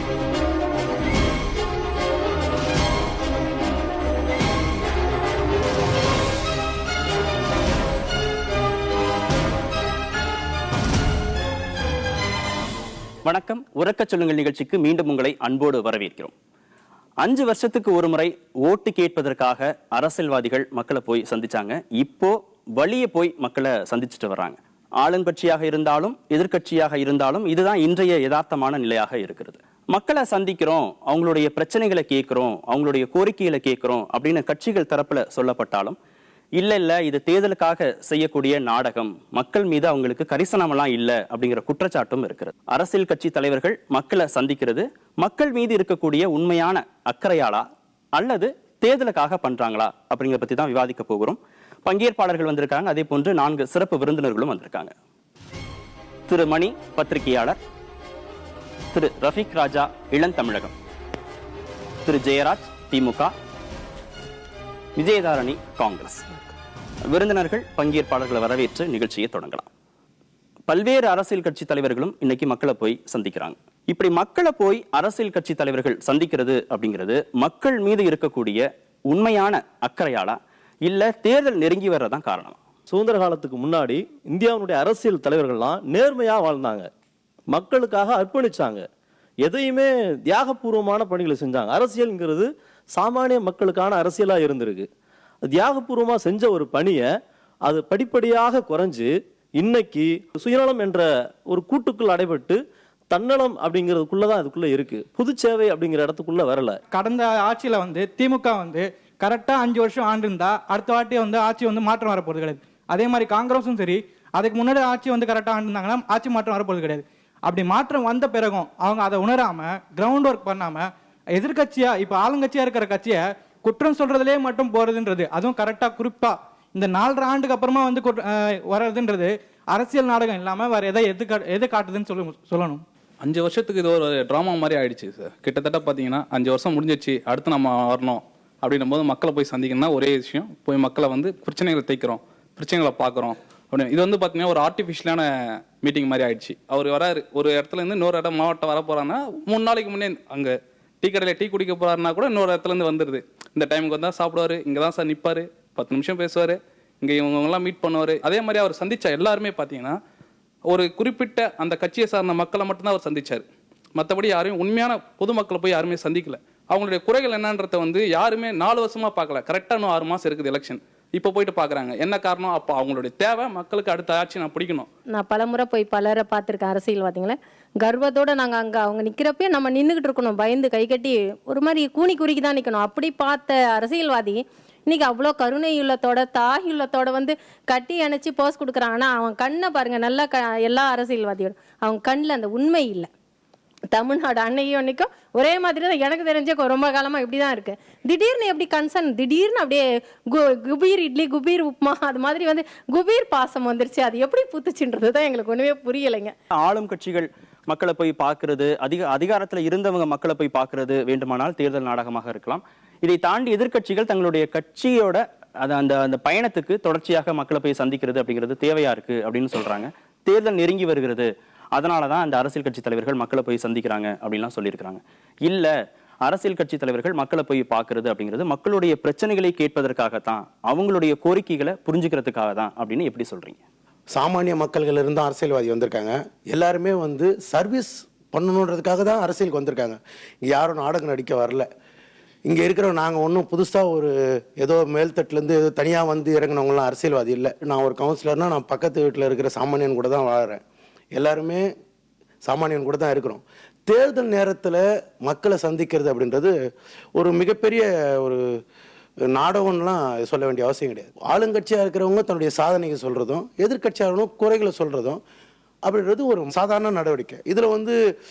வணக்கம். உறக்க சொல்லுங்கள் நிகழ்ச்சிக்கு மீண்டும் உங்களை அன்போடு வரவேற்கிறோம். 5 வருஷத்துக்கு ஒரு முறை ஓட்டு கேட்பதற்காக அரசியல்வாதிகள் மக்களை போய் சந்திச்சாங்க. இப்போ வழியே போய் மக்களை சந்திச்சுட்டு வர்றாங்க. ஆளுங்கட்சியாக இருந்தாலும் எதிர்கட்சியாக இருந்தாலும் இதுதான் இன்றைய யதார்த்தமான நிலையாக இருக்கிறது. மக்களை சந்திக்கிறோம், அவங்களுடைய பிரச்சனைகளை கேட்கிறோம், அவங்களுடைய கோரிக்கைகளை கேட்கிறோம் அப்படின்னு கட்சிகள் தரப்புல சொல்லப்பட்டாலும் இல்ல இது தேர்தலுக்காக செய்யக்கூடிய நாடகம், மக்கள் மீது அவங்களுக்கு கரிசனமெல்லாம் இல்ல அப்படிங்கிற குற்றச்சாட்டும் இருக்கிறது. அரசியல் கட்சி தலைவர்கள் மக்களை சந்திக்கிறது மக்கள் மீது இருக்கக்கூடிய உண்மையான அக்கறையாளா அல்லது தேர்தலுக்காக பண்றாங்களா அப்படிங்கிற பத்தி தான் விவாதிக்க போகிறோம். பங்கேற்பாளர்கள் வந்திருக்காங்க, அதே போன்று 4 சிறப்பு விருந்தினர்களும் வந்திருக்காங்க. திரு மணி பத்திரிகையாளர், திரு ரஃபீக் ராஜா இளந்தமிழகம், திரு ஜெயராஜ் திமுக, விஜயதாரணி காங்கிரஸ். விருந்தினர்கள் பங்கேற்பாளர்களை வரவேற்று நிகழ்ச்சியை தொடங்கலாம். பல்வேறு அரசியல் கட்சி தலைவர்களும் இன்னைக்கு மக்களை போய் சந்திக்கிறாங்க. இப்படி மக்களை போய் அரசியல் கட்சி தலைவர்கள் சந்திக்கிறது அப்படிங்கிறது மக்கள் மீது இருக்கக்கூடிய உண்மையான அக்கறையாளா இல்ல தேர்தல் நெருங்கி வர்றதான் காரணமா? சுதந்திர காலத்துக்கு முன்னாடி இந்தியாவுடைய அரசியல் தலைவர்கள்லாம் நேர்மையா வாழ்ந்தாங்க, மக்களுக்காக அர்ப்பணிச்சாங்க, எதையுமே தியாகபூர்வமான பணிகளை செஞ்சாங்க. அரசியல்ங்கிறது சாமானிய மக்களுக்கான அரசியலா இருந்திருக்கு. தியாகபூர்வமா செஞ்ச ஒரு பணியை அது படிப்படியாக குறைஞ்சு இன்னைக்கு சுயநலம் என்ற ஒரு கூட்டுக்குள் அடைபட்டு தன்னலம் அப்படிங்கிறதுக்குள்ளதான் அதுக்குள்ள இருக்கு. புது சேவை அப்படிங்கிற இடத்துக்குள்ள வரல. கடந்த ஆட்சியில திமுக கரெக்டா 5 வருஷம் ஆண்டு இருந்தா அடுத்த வாட்டி ஆட்சி மாற்றம் வரப்போறது கிடையாது. அதே மாதிரி காங்கிரஸும் சரி, அதுக்கு முன்னாடி ஆட்சி கரெக்டா ஆண்டு இருந்தாங்கன்னா ஆட்சி மாற்றம் வரப்போறது கிடையாது. அப்படி மாற்றம் வந்த பிறகும் அவங்க அதை உணராம கிரவுண்ட் ஒர்க் பண்ணாம எதிர்கட்சியா இப்ப ஆளுங்கட்சியா இருக்கிற கட்சியை குற்றம் சொல்றதுலே மட்டும் போறதுன்றது, அதுவும் கரெக்டா குறிப்பா இந்த 4.5 ஆண்டுக்கு அப்புறமா வர்றதுன்றது அரசியல் நாடகம் இல்லாம வேற எதை காட்டுதுன்னு சொல்லணும். 5 வருஷத்துக்கு இது ஒரு டிராமா மாதிரி ஆயிடுச்சு சார். கிட்டத்தட்ட பாத்தீங்கன்னா 5 வருஷம் முடிஞ்சிச்சு, அடுத்து நம்ம வரணும் அப்படின்னும் போது மக்களை போய் சந்திக்கணும்னா ஒரே விஷயம், போய் மக்களை பிரச்சனைகளை தேய்க்கிறோம், பிரச்சனைகளை பார்க்குறோம் அப்படின்னு. இது பாத்தீங்கன்னா ஒரு ஆர்டிஃபிஷியலான மீட்டிங் மாதிரி ஆயிடுச்சு. அவர் வராரு, ஒரு இடத்துல இருந்து இன்னொரு இடம் மாவட்டம் வர போறாங்கன்னா 3 நாளைக்கு முன்னே அங்க டீ கடையில் டீ குடிக்க போறாருன்னா கூட இன்னொரு இடத்துல இருந்து வந்துடுது. இந்த டைமுக்கு வந்தா சாப்பிடுவாரு, இங்கதான் சார் நிற்பாரு, 10 நிமிஷம் பேசுவாரு, இங்க இவங்கெல்லாம் மீட் பண்ணுவாரு. அதே மாதிரி அவர் சந்திச்ச எல்லாருமே பாத்தீங்கன்னா ஒரு குறிப்பிட்ட அந்த கட்சியை சார்ந்த மக்களை மட்டும்தான் அவர் சந்திச்சாரு. மற்றபடி யாரையும் உண்மையான பொதுமக்களை போய் யாருமே சந்திக்கல. அவங்களுடைய குறைகள் என்னன்றத யாருமே 4 வருஷமா பார்க்கல. கரெக்டா இன்னும் 6 மாசம் இருக்குது எலெக்ஷன், இப்ப போயிட்டு பாக்குறாங்க. என்ன காரணம்? அப்ப அவங்களுடைய தேவை மக்களுக்கு அடுத்த ஆட்சி நான் பிடிக்கணும். நான் பலமுறை போய் பலரை பார்த்திருக்கேன் அரசியல்வாதிகளை. கர்வத்தோட நாங்க அங்க அவங்க நிக்கிறப்பே நம்ம நின்றுகிட்டு இருக்கணும், பயந்து கை கட்டி ஒரு மாதிரி கூனி குறுக்கி தான் நிக்கணும். அப்படி பார்த்த அரசியல்வாதி இன்னைக்கு அவ்வளோ கருணை உள்ளத்தோட தாய் உள்ளத்தோட கட்டி அணைச்சி போஸ் கொடுக்குறான். ஆனா அவன் கண்ணை பாருங்க, நல்லா எல்லா அரசியல்வாதியோட அவங்க கண்ணில் அந்த உண்மை இல்லை. தமிழ்நாடு அன்னைக்கும் அன்னைக்கும் ஒரே மாதிரி தான் எனக்கு தெரிஞ்ச ரொம்ப காலமா இப்படிதான் இருக்கு. திடீர்னு எப்படி கன்சர்ன், திடீர்னு அப்படியே குபீர் இட்லி குபீர் உப்புமா அது மாதிரி குபீர் பாசம் வந்துருச்சு. அது எப்படி புத்துச்சுன்றது தான் எங்களுக்கு ஒண்ணுமே புரியலைங்க. ஆளும் கட்சிகள் மக்களை போய் பார்க்கறது, அதிகாரத்துல இருந்தவங்க மக்களை போய் பார்க்கறது வேண்டுமானால் தேர்தல் நாடகமாக இருக்கலாம். இதை தாண்டி எதிர்கட்சிகள் தங்களுடைய கட்சியோட அந்த பயணத்துக்கு தொடர்ச்சியாக மக்களை போய் சந்திக்கிறது அப்படிங்கிறது தேவையா இருக்கு அப்படின்னு சொல்றாங்க. தேர்தல் நெருங்கி வருகிறது, அதனாலதான் அந்த அரசியல் கட்சி தலைவர்கள் மக்களை போய் சந்திக்கிறாங்க அப்படின்லாம் சொல்லியிருக்கிறாங்க. இல்ல, அரசியல் கட்சி தலைவர்கள் மக்களை போய் பார்க்கறது அப்படிங்கிறது மக்களுடைய பிரச்சனைகளை கேட்பதற்காகத்தான், அவங்களுடைய கோரிக்கைகளை புரிஞ்சுக்கிறதுக்காக தான் அப்படின்னு எப்படி சொல்றீங்க? சாமானிய மக்கள்கள் இருந்து அரசியல்வாதி வந்திருக்காங்க. எல்லாருமே சர்வீஸ் பண்ணணுன்றதுக்காக தான் அரசியலுக்கு வந்திருக்காங்க. இங்கே யாரும் நாடகம் நடிக்க வரல. இங்கே இருக்கிற நாங்கள் ஒன்றும் புதுசாக ஏதோ மேல்தட்டுலேருந்து ஏதோ தனியாக இறங்கினவங்களாம் அரசியல்வாதி இல்லை. நான் ஒரு கவுன்சிலர்னால் நான் பக்கத்து வீட்டில் இருக்கிற சாமானியன் கூட தான் வாழறேன். எல்லாருமே சாமானியன் கூட தான் இருக்கிறோம். தேர்தல் நேரத்தில் மக்களை சந்திக்கிறது அப்படின்றது ஒரு மிகப்பெரிய ஒரு நாடகம்லாம் சொல்ல வேண்டிய அவசியம் கிடையாது. ஆளுங்கட்சியாக இருக்கிறவங்க தன்னுடைய சாதனையை சொல்கிறதும் எதிர்கட்சியாளர்களும் குறைகளை சொல்கிறதும் அப்படின்றது ஒரு சாதாரண நடவடிக்கை. இதில்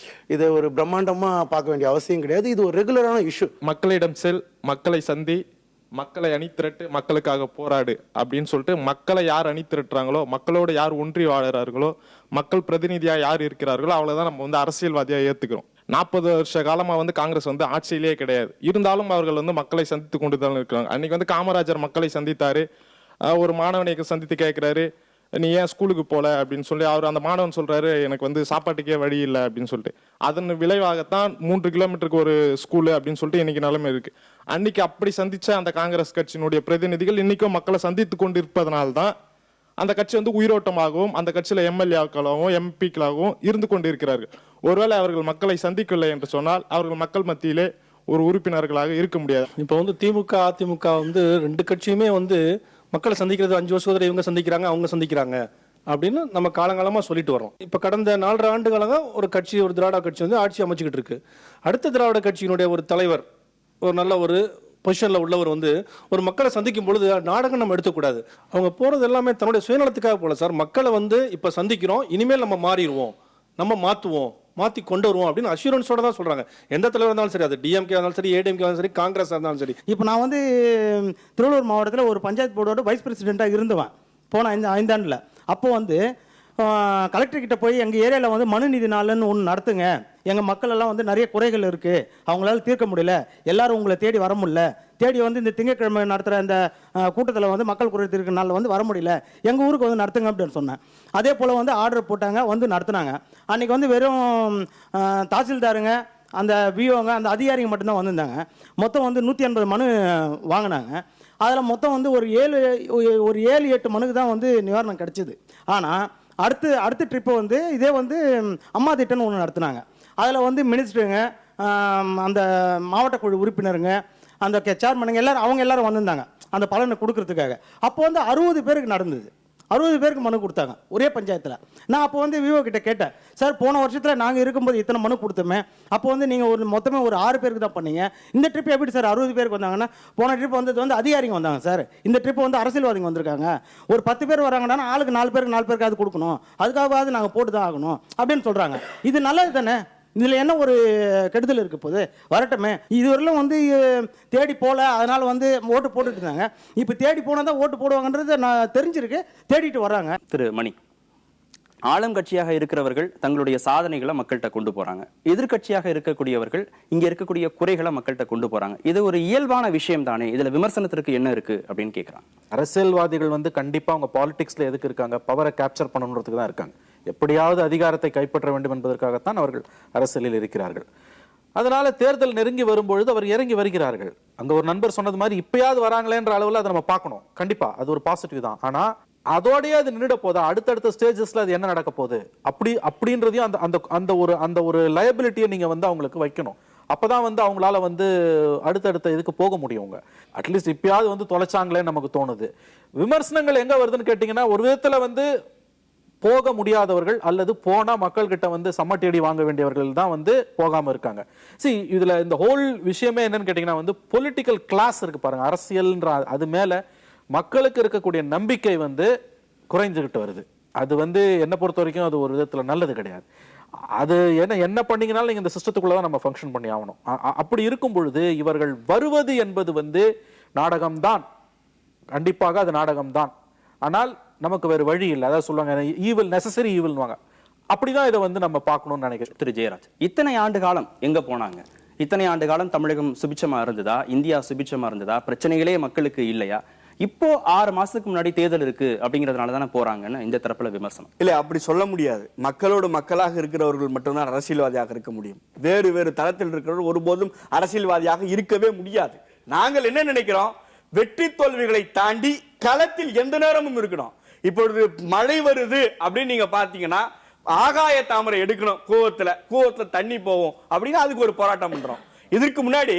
இதை ஒரு பிரம்மாண்டமாக பார்க்க வேண்டிய அவசியம் கிடையாது. இது ஒரு ரெகுலரான இஷ்யூ. மக்களிடம் செல், மக்களை சந்தி, மக்களை அணிதிரட்டு, மக்களுக்காக போராடு அப்படின்னு சொல்லிட்டு மக்களை யார் அணிதிரட்டுறாங்களோ, மக்களோட யார் ஒன்றி வாழறார்களோ, மக்கள் பிரதிநிதியாக யார் இருக்கிறார்களோ அவ்வளவுதான் நம்ம அரசியல்வாதியாக ஏற்றுக்கிறோம். 40 வருஷ காலமா காங்கிரஸ் ஆட்சியிலேயே கிடையாது. இருந்தாலும் அவர்கள் மக்களை சந்தித்து கொண்டு தான் இருக்கிறாங்க. அன்னைக்கு காமராஜர் மக்களை சந்தித்தாரு. ஒரு மாணவனை சந்தித்து கேட்கிறாரு, நீ ஏன் ஸ்கூலுக்கு போல அப்படின்னு சொல்லி அவர் அந்த மாணவன் சொல்றாரு, எனக்கு வந்து சாப்பாட்டுக்கே வழி இல்லை அப்படின்னு சொல்லிட்டு. அதன் விளைவாகத்தான் 3 கிலோமீட்டருக்கு ஒரு ஸ்கூலு அப்படின்னு சொல்லிட்டு இன்னைக்கு நிலைமை இருக்கு. அன்னைக்கு அப்படி சந்திச்ச அந்த காங்கிரஸ் கட்சியினுடைய பிரதிநிதிகள் இன்னைக்கும் மக்களை சந்தித்து கொண்டு இருப்பதனால்தான் அந்த கட்சி வந்து உயிரோட்டமாகவும் அந்த கட்சியில எம்எல்ஏக்களாகவும் எம்பிக்களாகவும் இருந்து கொண்டு இருக்கிறார்கள். ஒருவேளை அவர்கள் மக்களை சந்திக்கவில்லை என்று சொன்னால் அவர்கள் மக்கள் மத்தியிலே ஒரு உறுப்பினர்களாக இருக்க முடியாது. இப்போ வந்து திமுக அதிமுக வந்து 2 கட்சியுமே வந்து மக்களை சந்திக்கிறது 5 வருஷத்துல இவங்க சந்திக்கிறாங்க அவங்க சந்திக்கிறாங்க அப்படின்னு நம்ம காலங்காலமா சொல்லிட்டு வரோம். இப்ப கடந்த 4.5 ஆண்டுகளாக ஒரு கட்சி, ஒரு திராவிட கட்சி வந்து ஆட்சி அமைச்சுக்கிட்டு இருக்கு. அடுத்த திராவிட கட்சியினுடைய ஒரு தலைவர், ஒரு நல்ல ஒரு பொசிஷன்ல உள்ளவர் வந்து ஒரு மக்களை சந்திக்கும் பொழுது நாடகம் நம்ம எடுத்துக்கூடாது. அவங்க போறது எல்லாமே தன்னுடைய சுயநலத்துக்காக போல சார். மக்களை வந்து இப்ப சந்திக்கிறோம், இனிமேல் நம்ம மாறிடுவோம், நம்ம மாத்துவோம், மாத்தி கொண்டு வருவோம் அப்படின்னு அஷூரன்ஸோட தான் சொல்றாங்க. எந்த தலைவர் இருந்தாலும் சரி, அது டிஎம்கே இருந்தாலும் சரி, ஏடிஎம்கே இருந்தாலும் சரி, காங்கிரஸ் இருந்தாலும் சரி. இப்போ நான் வந்து திருவள்ளூர் மாவட்டத்தில் ஒரு பஞ்சாயத்து போர்டோட வைஸ் பிரசிடென்ட்டாக இருந்துவேன் போன 5 ஆண்டில். அப்போ வந்து கலெக்டர்கிட்ட போய் எங்கள் ஏரியாவில் வந்து மனு நீதி நாள்னு ஒன்று நடத்துங்க, எங்கள் மக்கள் எல்லாம் வந்து நிறைய குறைகள் இருக்குது, அவங்களால தீர்க்க முடியல, எல்லாரும் உங்களை தேடி வர முடியல, தேடி வந்து இந்த திங்கட்கிழமை நடத்துகிற அந்த கூட்டத்தில் வந்து மக்கள் குறை தீர்க்க நாளில் வந்து வர முடியல, எங்கள் ஊருக்கு வந்து நடத்துங்க அப்படின்னு சொன்னேன். அதே போல் வந்து ஆர்டர் போட்டாங்க, வந்து நடத்துனாங்க. அன்றைக்கி வந்து வெறும் தாசில்தாருங்க, அந்த விஓங்க, அந்த அதிகாரிங்க மட்டும்தான் வந்திருந்தாங்க. மொத்தம் வந்து 180 மனு வாங்கினாங்க. அதில் மொத்தம் வந்து ஒரு 7-8 மனுக்கு தான் வந்து நிவாரணம் கிடச்சிது. ஆனால் அடுத்த ட்ரிப்பு வந்து இதே வந்து அம்மா திட்டம்னு ஒன்று நடத்துனாங்க. அதில் வந்து மினிஸ்டருங்க, அந்த மாவட்ட குழு உறுப்பினருங்க, அந்த சேர்மனுங்க எல்லாரும், அவங்க எல்லாரும் வந்திருந்தாங்க அந்த பலனை கொடுக்கறதுக்காக. அப்போ வந்து 60 பேருக்கு நடந்தது. 60 பேருக்கு மனு கொடுத்தாங்க ஒரே பஞ்சாயத்தில். நான் அப்போ வந்து விவோ கிட்ட கேட்டேன், சார் போன வருஷத்தில் நாங்கள் இருக்கும்போது இத்தனை மனு கொடுத்தோமே, அப்போ வந்து நீங்கள் மொத்தமே ஒரு 6 பேருக்கு தான் பண்ணீங்க, இந்த ட்ரிப் எப்படி சார் 60 பேருக்கு வந்தாங்கன்னா, போன ட்ரிப் வந்து அதிகாரிங்க வந்தாங்க சார், இந்த ட்ரிப் வந்து அரசியல்வாதிங்க வந்திருக்காங்க, ஒரு 10 பேர் வராங்கன்னா ஆளுக்கு 4 பேருக்கு அது கொடுக்கணும், அதுக்காகவாது நாங்கள் போட்டு தான் ஆகணும் அப்படின்னு சொல்கிறாங்க. இது நல்லது தானே? இதில் என்ன ஒரு கெடுதல் இருக்க போது? வரட்டுமே. இதுவரையிலும் வந்து தேடி போகல, அதனால் வந்து ஓட்டு போட்டுட்டு இருந்தாங்க. இப்போ தேடி போனால் தான் ஓட்டு போடுவாங்கன்றது நான் தெரிஞ்சிருக்கு, தேடிட்டு வர்றாங்க. திரு மணி, ஆளும் கட்சியாக இருக்கிறவர்கள் தங்களுடைய சாதனைகளை மக்கள்கிட்ட கொண்டு போறாங்க, எதிர்கட்சியாக இருக்கக்கூடியவர்கள் இங்க இருக்கக்கூடிய குறைகளை மக்கள்கிட்ட கொண்டு போறாங்க. இது ஒரு இயல்பான விஷயம் தானே, இதுல விமர்சனத்திற்கு என்ன இருக்கு அப்படின்னு கேட்கறாங்க. அரசியல்வாதிகள் வந்து கண்டிப்பா அவங்க பாலிடிக்ஸ்ல எதுக்கு இருக்காங்க? பவரை கேப்சர் பண்ணணுன்றதுக்கு தான் இருக்காங்க. எப்படியாவது அதிகாரத்தை கைப்பற்ற வேண்டும் என்பதற்காகத்தான் அவர்கள் அரசியலில் இருக்கிறார்கள். அதனால தேர்தல் நெருங்கி வரும்பொழுது அவர் இறங்கி வருகிறார்கள். அங்க ஒரு நண்பர் சொன்னது மாதிரி இப்பயாவது வராங்களேன்ற அளவில் அதை நம்ம பார்க்கணும். கண்டிப்பா அது ஒரு பாசிட்டிவ் தான். ஆனா அதோடய அது நின்றுட போதா, அடுத்தடுத்த ஸ்டேஜஸ்ல அது என்ன நடக்க போகுது அப்படின்றதையும் அந்த ஒரு லயபிலிட்டியை நீங்க வந்து அவங்களுக்கு வைக்கணும். அப்பதான் வந்து அவங்களால வந்து அடுத்தடுத்த இதுக்கு போக முடியும். அட்லீஸ்ட் இப்பயாவது வந்து தொலைச்சாங்களேன்னு நமக்கு தோணுது. விமர்சனங்கள் எங்க வருதுன்னு கேட்டீங்கன்னா, ஒரு விதத்துல வந்து போக முடியாதவர்கள் அல்லது போனா மக்கள் கிட்ட வந்து சம்மட்டியடி வாங்க வேண்டியவர்கள் தான் வந்து போகாம இருக்காங்க. இதுல இந்த ஹோல் விஷயமே என்னன்னு கேட்டீங்கன்னா வந்து பொலிட்டிக்கல் கிளாஸ் இருக்கு பாருங்க, அரசியல்ன்ற அது மேல மக்களுக்கு இருக்கக்கூடிய நம்பிக்கை வந்து குறைஞ்சுகிட்டு வருது. அது வந்து என்ன பொறுத்த வரைக்கும் அது ஒரு விதத்துல நல்லது கிடையாது. அது என்ன பண்ணீங்கனாலும் நீங்க இந்த சிஸ்டத்துக்குள்ளதான் நம்ம ஃபங்க்ஷன் பண்ணி ஆகணும். அப்படி இருக்கும் பொழுது இவர்கள் வருவது என்பது வந்து நாடகம்தான், கண்டிப்பாக அது நாடகம்தான். ஆனால் நமக்கு வேறு வழி இல்லை. அதாவது சொல்லுவாங்க, ஈவில் நெசசரி ஈவில்வாங்க. அப்படிதான் இதை வந்து நம்ம பார்க்கணும்னு நினைக்கிறேன். திரு ஜெயராஜ், இத்தனை ஆண்டு காலம் எங்க போனாங்க? இத்தனை ஆண்டு காலம் தமிழகம் சுபிட்சமா இருந்ததா? இந்தியா சுபிட்சமா இருந்ததா? பிரச்சனைகளே மக்களுக்கு இல்லையா? இப்போ 6 மாசத்துக்கு முன்னாடி தேர்தல் இருக்கு அப்படிங்கறதுனால தானே போறாங்கன்னு இந்த தரப்புல விமர்சனம். இல்ல, அப்படி சொல்ல முடியாது. மக்களோடு மக்களாக இருக்கிறவர்கள் மட்டும்தான் அரசியல்வாதியாக இருக்க முடியும். வேறு வேறு தளத்தில் இருக்கிறவர்கள் ஒருபோதும் அரசியல்வாதியாக இருக்கவே முடியாது. நாங்கள் என்ன நினைக்கிறோம், வெற்றி தோல்விகளை தாண்டி களத்தில் எந்த நேரமும் இருக்கணும். இப்பொழுது மழை வருது அப்படின்னு நீங்க பாத்தீங்கன்னா, ஆகாய தாமரை எடுக்கணும், கூவத்துல தண்ணி போவோம் அப்படின்னா அதுக்கு ஒரு போராட்டம் பண்றோம். இதற்கு முன்னாடி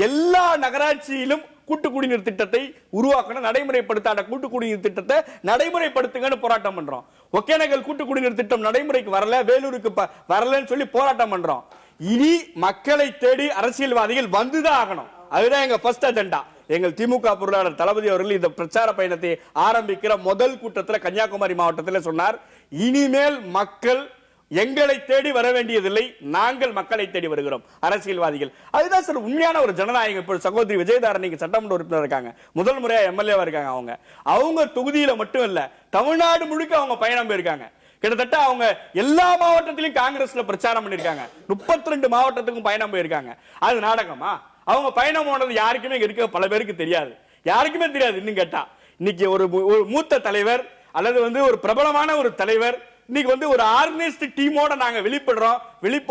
எல்லா நகராட்சியிலும் கூட்டு குடிநீர் திட்டத்தை உருவாக்கணும், நடைமுறைப்படுத்த கூட்டு குடிநீர் திட்டத்தை நடைமுறைப்படுத்துங்கன்னு போராட்டம் பண்றோம். ஒகேனக்கல் கூட்டு குடிநீர் திட்டம் நடைமுறைக்கு வரல, வேலூருக்கு வரலன்னு சொல்லி போராட்டம் பண்றோம். இனி மக்களை தேடி அரசியல்வாதிகள் வந்துதான் ஆகணும். அதுதான் எங்க ஃபர்ஸ்ட் அஜெண்டா. எங்கள் திமுக பொருளாளர் தளபதி அவர்கள் இந்த பிரச்சார பயணத்தை ஆரம்பிக்கிற முதல் கூட்டத்தில் கன்னியாகுமரி மாவட்டத்தில் சொன்னார், இனிமேல் மக்கள் எங்களை தேடி வர வேண்டியதில்லை, நாங்கள் மக்களை தேடி வருகிறோம் அரசியல்வாதிகள். அதுதான் சார் உண்மையான ஒரு ஜனநாயகம். இப்போ சகோதரி விஜயதாரணி சட்டமன்ற உறுப்பினர் இருக்காங்க, முதல் முறையா எம்எல்ஏவா இருக்காங்க. அவங்க தொகுதியில மட்டும் இல்ல, தமிழ்நாடு முழுக்க அவங்க பயணம் போயிருக்காங்க. கிட்டத்தட்ட அவங்க எல்லா மாவட்டத்திலும் காங்கிரஸ்ல பிரச்சாரம் பண்ணிருக்காங்க. 32 மாவட்டத்துக்கும் பயணம் போயிருக்காங்க. அது நாடகமா? அவங்க பயணம் போனது யாருக்குமே இருக்க பல பேருக்கு தெரியாது, யாருக்குமே தெரியாது. இன்னும் கேட்டா இன்னைக்கு ஒரு மூத்த தலைவர் அல்லது வந்து ஒரு பிரபலமான ஒரு தலைவர் இன்னைக்கு வந்து ஒரு ஆர்கனைஸ்ட் டீமோட நாங்க வெளிப்படுறோம்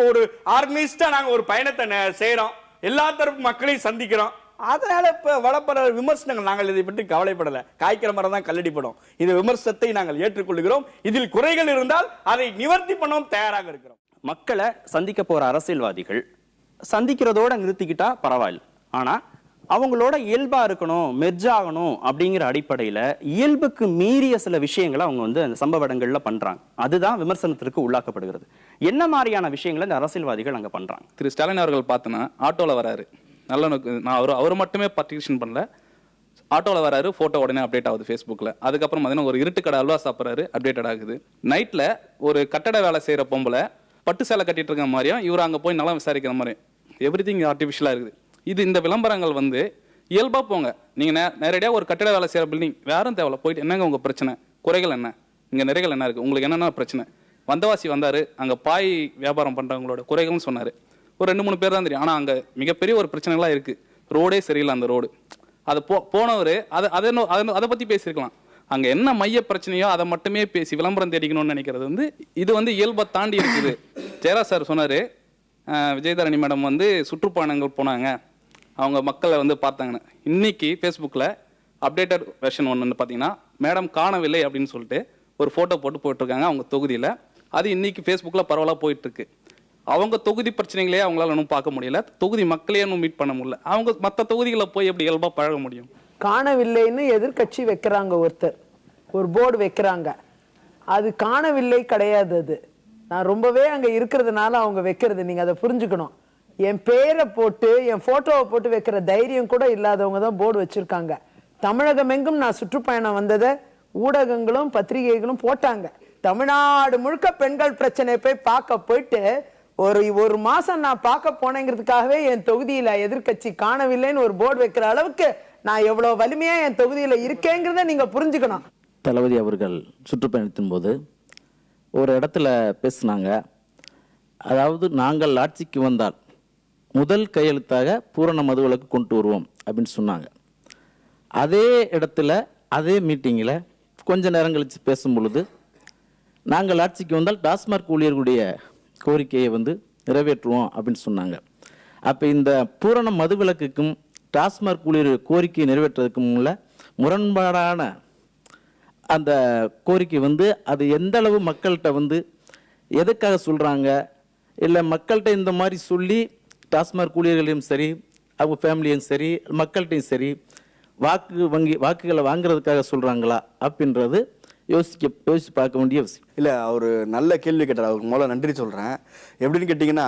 ஒரு ஆர்கனைஸ்டா நாங்க ஒரு பயணத்தை செய்யறோம், எல்லா தரப்பு மக்களையும் சந்திக்கிறோம். அதனால இப்ப வளப்பட விமர்சனங்கள் நாங்கள் இதை பற்றி கவலைப்படல. காய்க்கிற மரம் தான் கல்லடிப்படும். இந்த விமர்சனத்தை நாங்கள் ஏற்றுக்கொள்கிறோம். இதில் குறைகள் இருந்தால் அதை நிவர்த்தி பண்ணவும் தயாராக இருக்கிறோம். மக்களை சந்திக்க போற அரசியல்வாதிகள் சந்திக்கிறதோட நிறுத்திக்கிட்டா பரவாயில்ல, ஆனா அவங்களோட இயல்பா இருக்கணும், மெர்ஜ் ஆகணும் அப்படிங்கிற அடிப்படையில இயல்புக்கு மீறிய சில விஷயங்களை அவங்க வந்து அந்த சம்பவ இடங்கள்ல பண்றாங்க. அதுதான் விமர்சனத்திற்கு உள்ளாக்கப்படுகிறது. என்ன மாதிரியான விஷயங்களை இந்த அரசியல்வாதிகள் அங்க பண்றாங்க? திரு ஸ்டாலின் அவர்கள் பார்த்தோன்னா ஆட்டோல வராரு, நல்ல நான் அவர் மட்டுமே பார்ட்டிசிபேஷன் பண்ணல, ஆட்டோவில் வராரு, ஃபோட்டோ உடனே அப்டேட் ஆகுது ஃபேஸ்புக்கில். அதுக்கப்புறம் பார்த்தீங்கன்னா ஒரு இருட்டு கடை அல்வா சாப்பிட்றாரு, அப்டேட்டட் ஆகுது. நைட்டில் ஒரு கட்டட வேலை செய்கிற பொம்பளை பட்டு சேலை கட்டிட்டு இருக்க மாதிரியும் இவர் அங்கே போய் நல்லா விசாரிக்கிற மாதிரியும் எவ்ரி திங் ஆர்டிஃபிஷியலாக இருக்குது. இந்த விளம்பரங்கள் வந்து இயல்பாக போங்க. நீங்கள் நேரடியாக ஒரு கட்டட வேலை செய்கிற பில்டிங் யாரும் தேவையில்ல, போயிட்டு என்னங்க உங்கள் பிரச்சனை, குறைகள் என்ன, இங்கே நிறைகள் என்ன இருக்குது, உங்களுக்கு என்னென்ன பிரச்சனை. வந்தவாசி வந்தார், அங்கே பாய் வியாபாரம் பண்ணுறவங்களோட குறைகள்னு சொன்னார். ஒரு 2-3 பேர் தான் தெரியும். ஆனால் அங்கே மிகப்பெரிய ஒரு பிரச்சனைலாம் இருக்குது. ரோடே சரியில்லை, அந்த ரோடு. அதை போனவர் அதை பற்றி பேசியிருக்கலாம். அங்கே என்ன மைய பிரச்சனையோ அதை மட்டுமே பேசி விளம்பரம் தேடிக்கணும்னு நினைக்கிறது வந்து இது வந்து இயல்பை தாண்டி இருக்குது. ஜெயராஜ் சார் சொன்னார், விஜயதாரணி மேடம் வந்து சுற்றுப்பயணங்கள் போனாங்க, அவங்க மக்களை வந்து பார்த்தாங்கன்னு. இன்னைக்கு ஃபேஸ்புக்கில் அப்டேட்டட் வெர்ஷன் ஒன்று பார்த்தீங்கன்னா மேடம் காணவில்லை அப்படின்னு சொல்லிட்டு ஒரு ஃபோட்டோ போட்டுருக்காங்க அவங்க தொகுதியில். அது இன்னைக்கு ஃபேஸ்புக்கில் பரவலாக போயிட்டுருக்கு. அவங்க தொகுதி பிரச்சனைகளே அவங்களால ஒன்றும் பார்க்க முடியல, தொகுதி மக்களே ஒன்றும் மீட் பண்ண முடியல. அவங்க மற்ற தொகுதிகளில் போய் எப்படி இயல்பாக பழக முடியும்? காணவில்லைன்னு எதிர்கட்சி வைக்கிறாங்க, ஒருத்தர் ஒரு போர்டு வைக்கிறாங்க. அது காணவில்லை கிடையாது, அது நான் ரொம்பவே அங்கே இருக்கிறதுனால அவங்க வைக்கிறது. நீங்கள் அதை புரிஞ்சுக்கணும். என் பேரை போட்டு என் ஃபோட்டோவை போட்டு வைக்கிற தைரியம் கூட இல்லாதவங்க தான் போர்டு வச்சுருக்காங்க. தமிழகம் எங்கும் நான் சுற்றுப்பயணம் வந்ததை ஊடகங்களும் பத்திரிகைகளும் போட்டாங்க. தமிழ்நாடு முழுக்க பெண்கள் பிரச்சனை போய் பார்க்க போயிட்டு ஒரு மாசம் நான் பார்க்க போனேங்கிறதுக்காகவே என் தொகுதியில எதிர்கட்சி காணவில்லைன்னு ஒரு போர்டு வைக்கிற அளவுக்கு நான் எவ்வளவு வலிமையா என் தொகுதியில இருக்கேங்கிறத நீங்க புரிஞ்சுக்கணும். தளபதி அவர்கள் சுற்றுப்பயணத்தின் போது ஒரு இடத்துல பேசினாங்க. அதாவது நாங்கள் ஆட்சிக்கு வந்தால் முதல் கையெழுத்தாக பூரண மதுவிலக்கு கொண்டு வருவோம் அப்படின்னு சொன்னாங்க. அதே இடத்துல அதே மீட்டிங்கில் கொஞ்ச நேரம் கழித்து பேசும் பொழுது நாங்கள் ஆட்சிக்கு வந்தால் டாஸ்மாக் ஊழியர்களுடைய கோரிக்கையை வந்து நிறைவேற்றுவோம் அப்படின்னு சொன்னாங்க. அப்போ இந்த பூரண மதுவிலக்குக்கும் டாஸ்மாக் ஊழியர் கோரிக்கையை நிறைவேற்றுறதுக்கும் உள்ள முரண்பாடான அந்த கோரிக்கை வந்து அது எந்த அளவு மக்கள்கிட்ட வந்து எதுக்காக சொல்கிறாங்க, இல்லை மக்கள்கிட்ட இந்த மாதிரி சொல்லி டாஸ்மாக் ஊழியர்களையும் சரி அவங்க ஃபேமிலியும் சரி மக்கள்கிட்டையும் சரி வாக்குகளை வாங்குறதுக்காக சொல்கிறாங்களா அப்படின்றது யோசிச்சு பார்க்க வேண்டிய விஷயம். இல்லை, அவர் நல்ல கேள்வி கேட்டார். அவருக்கு முதல்ல நன்றி சொல்கிறேன். எப்படின்னு கேட்டிங்கன்னா,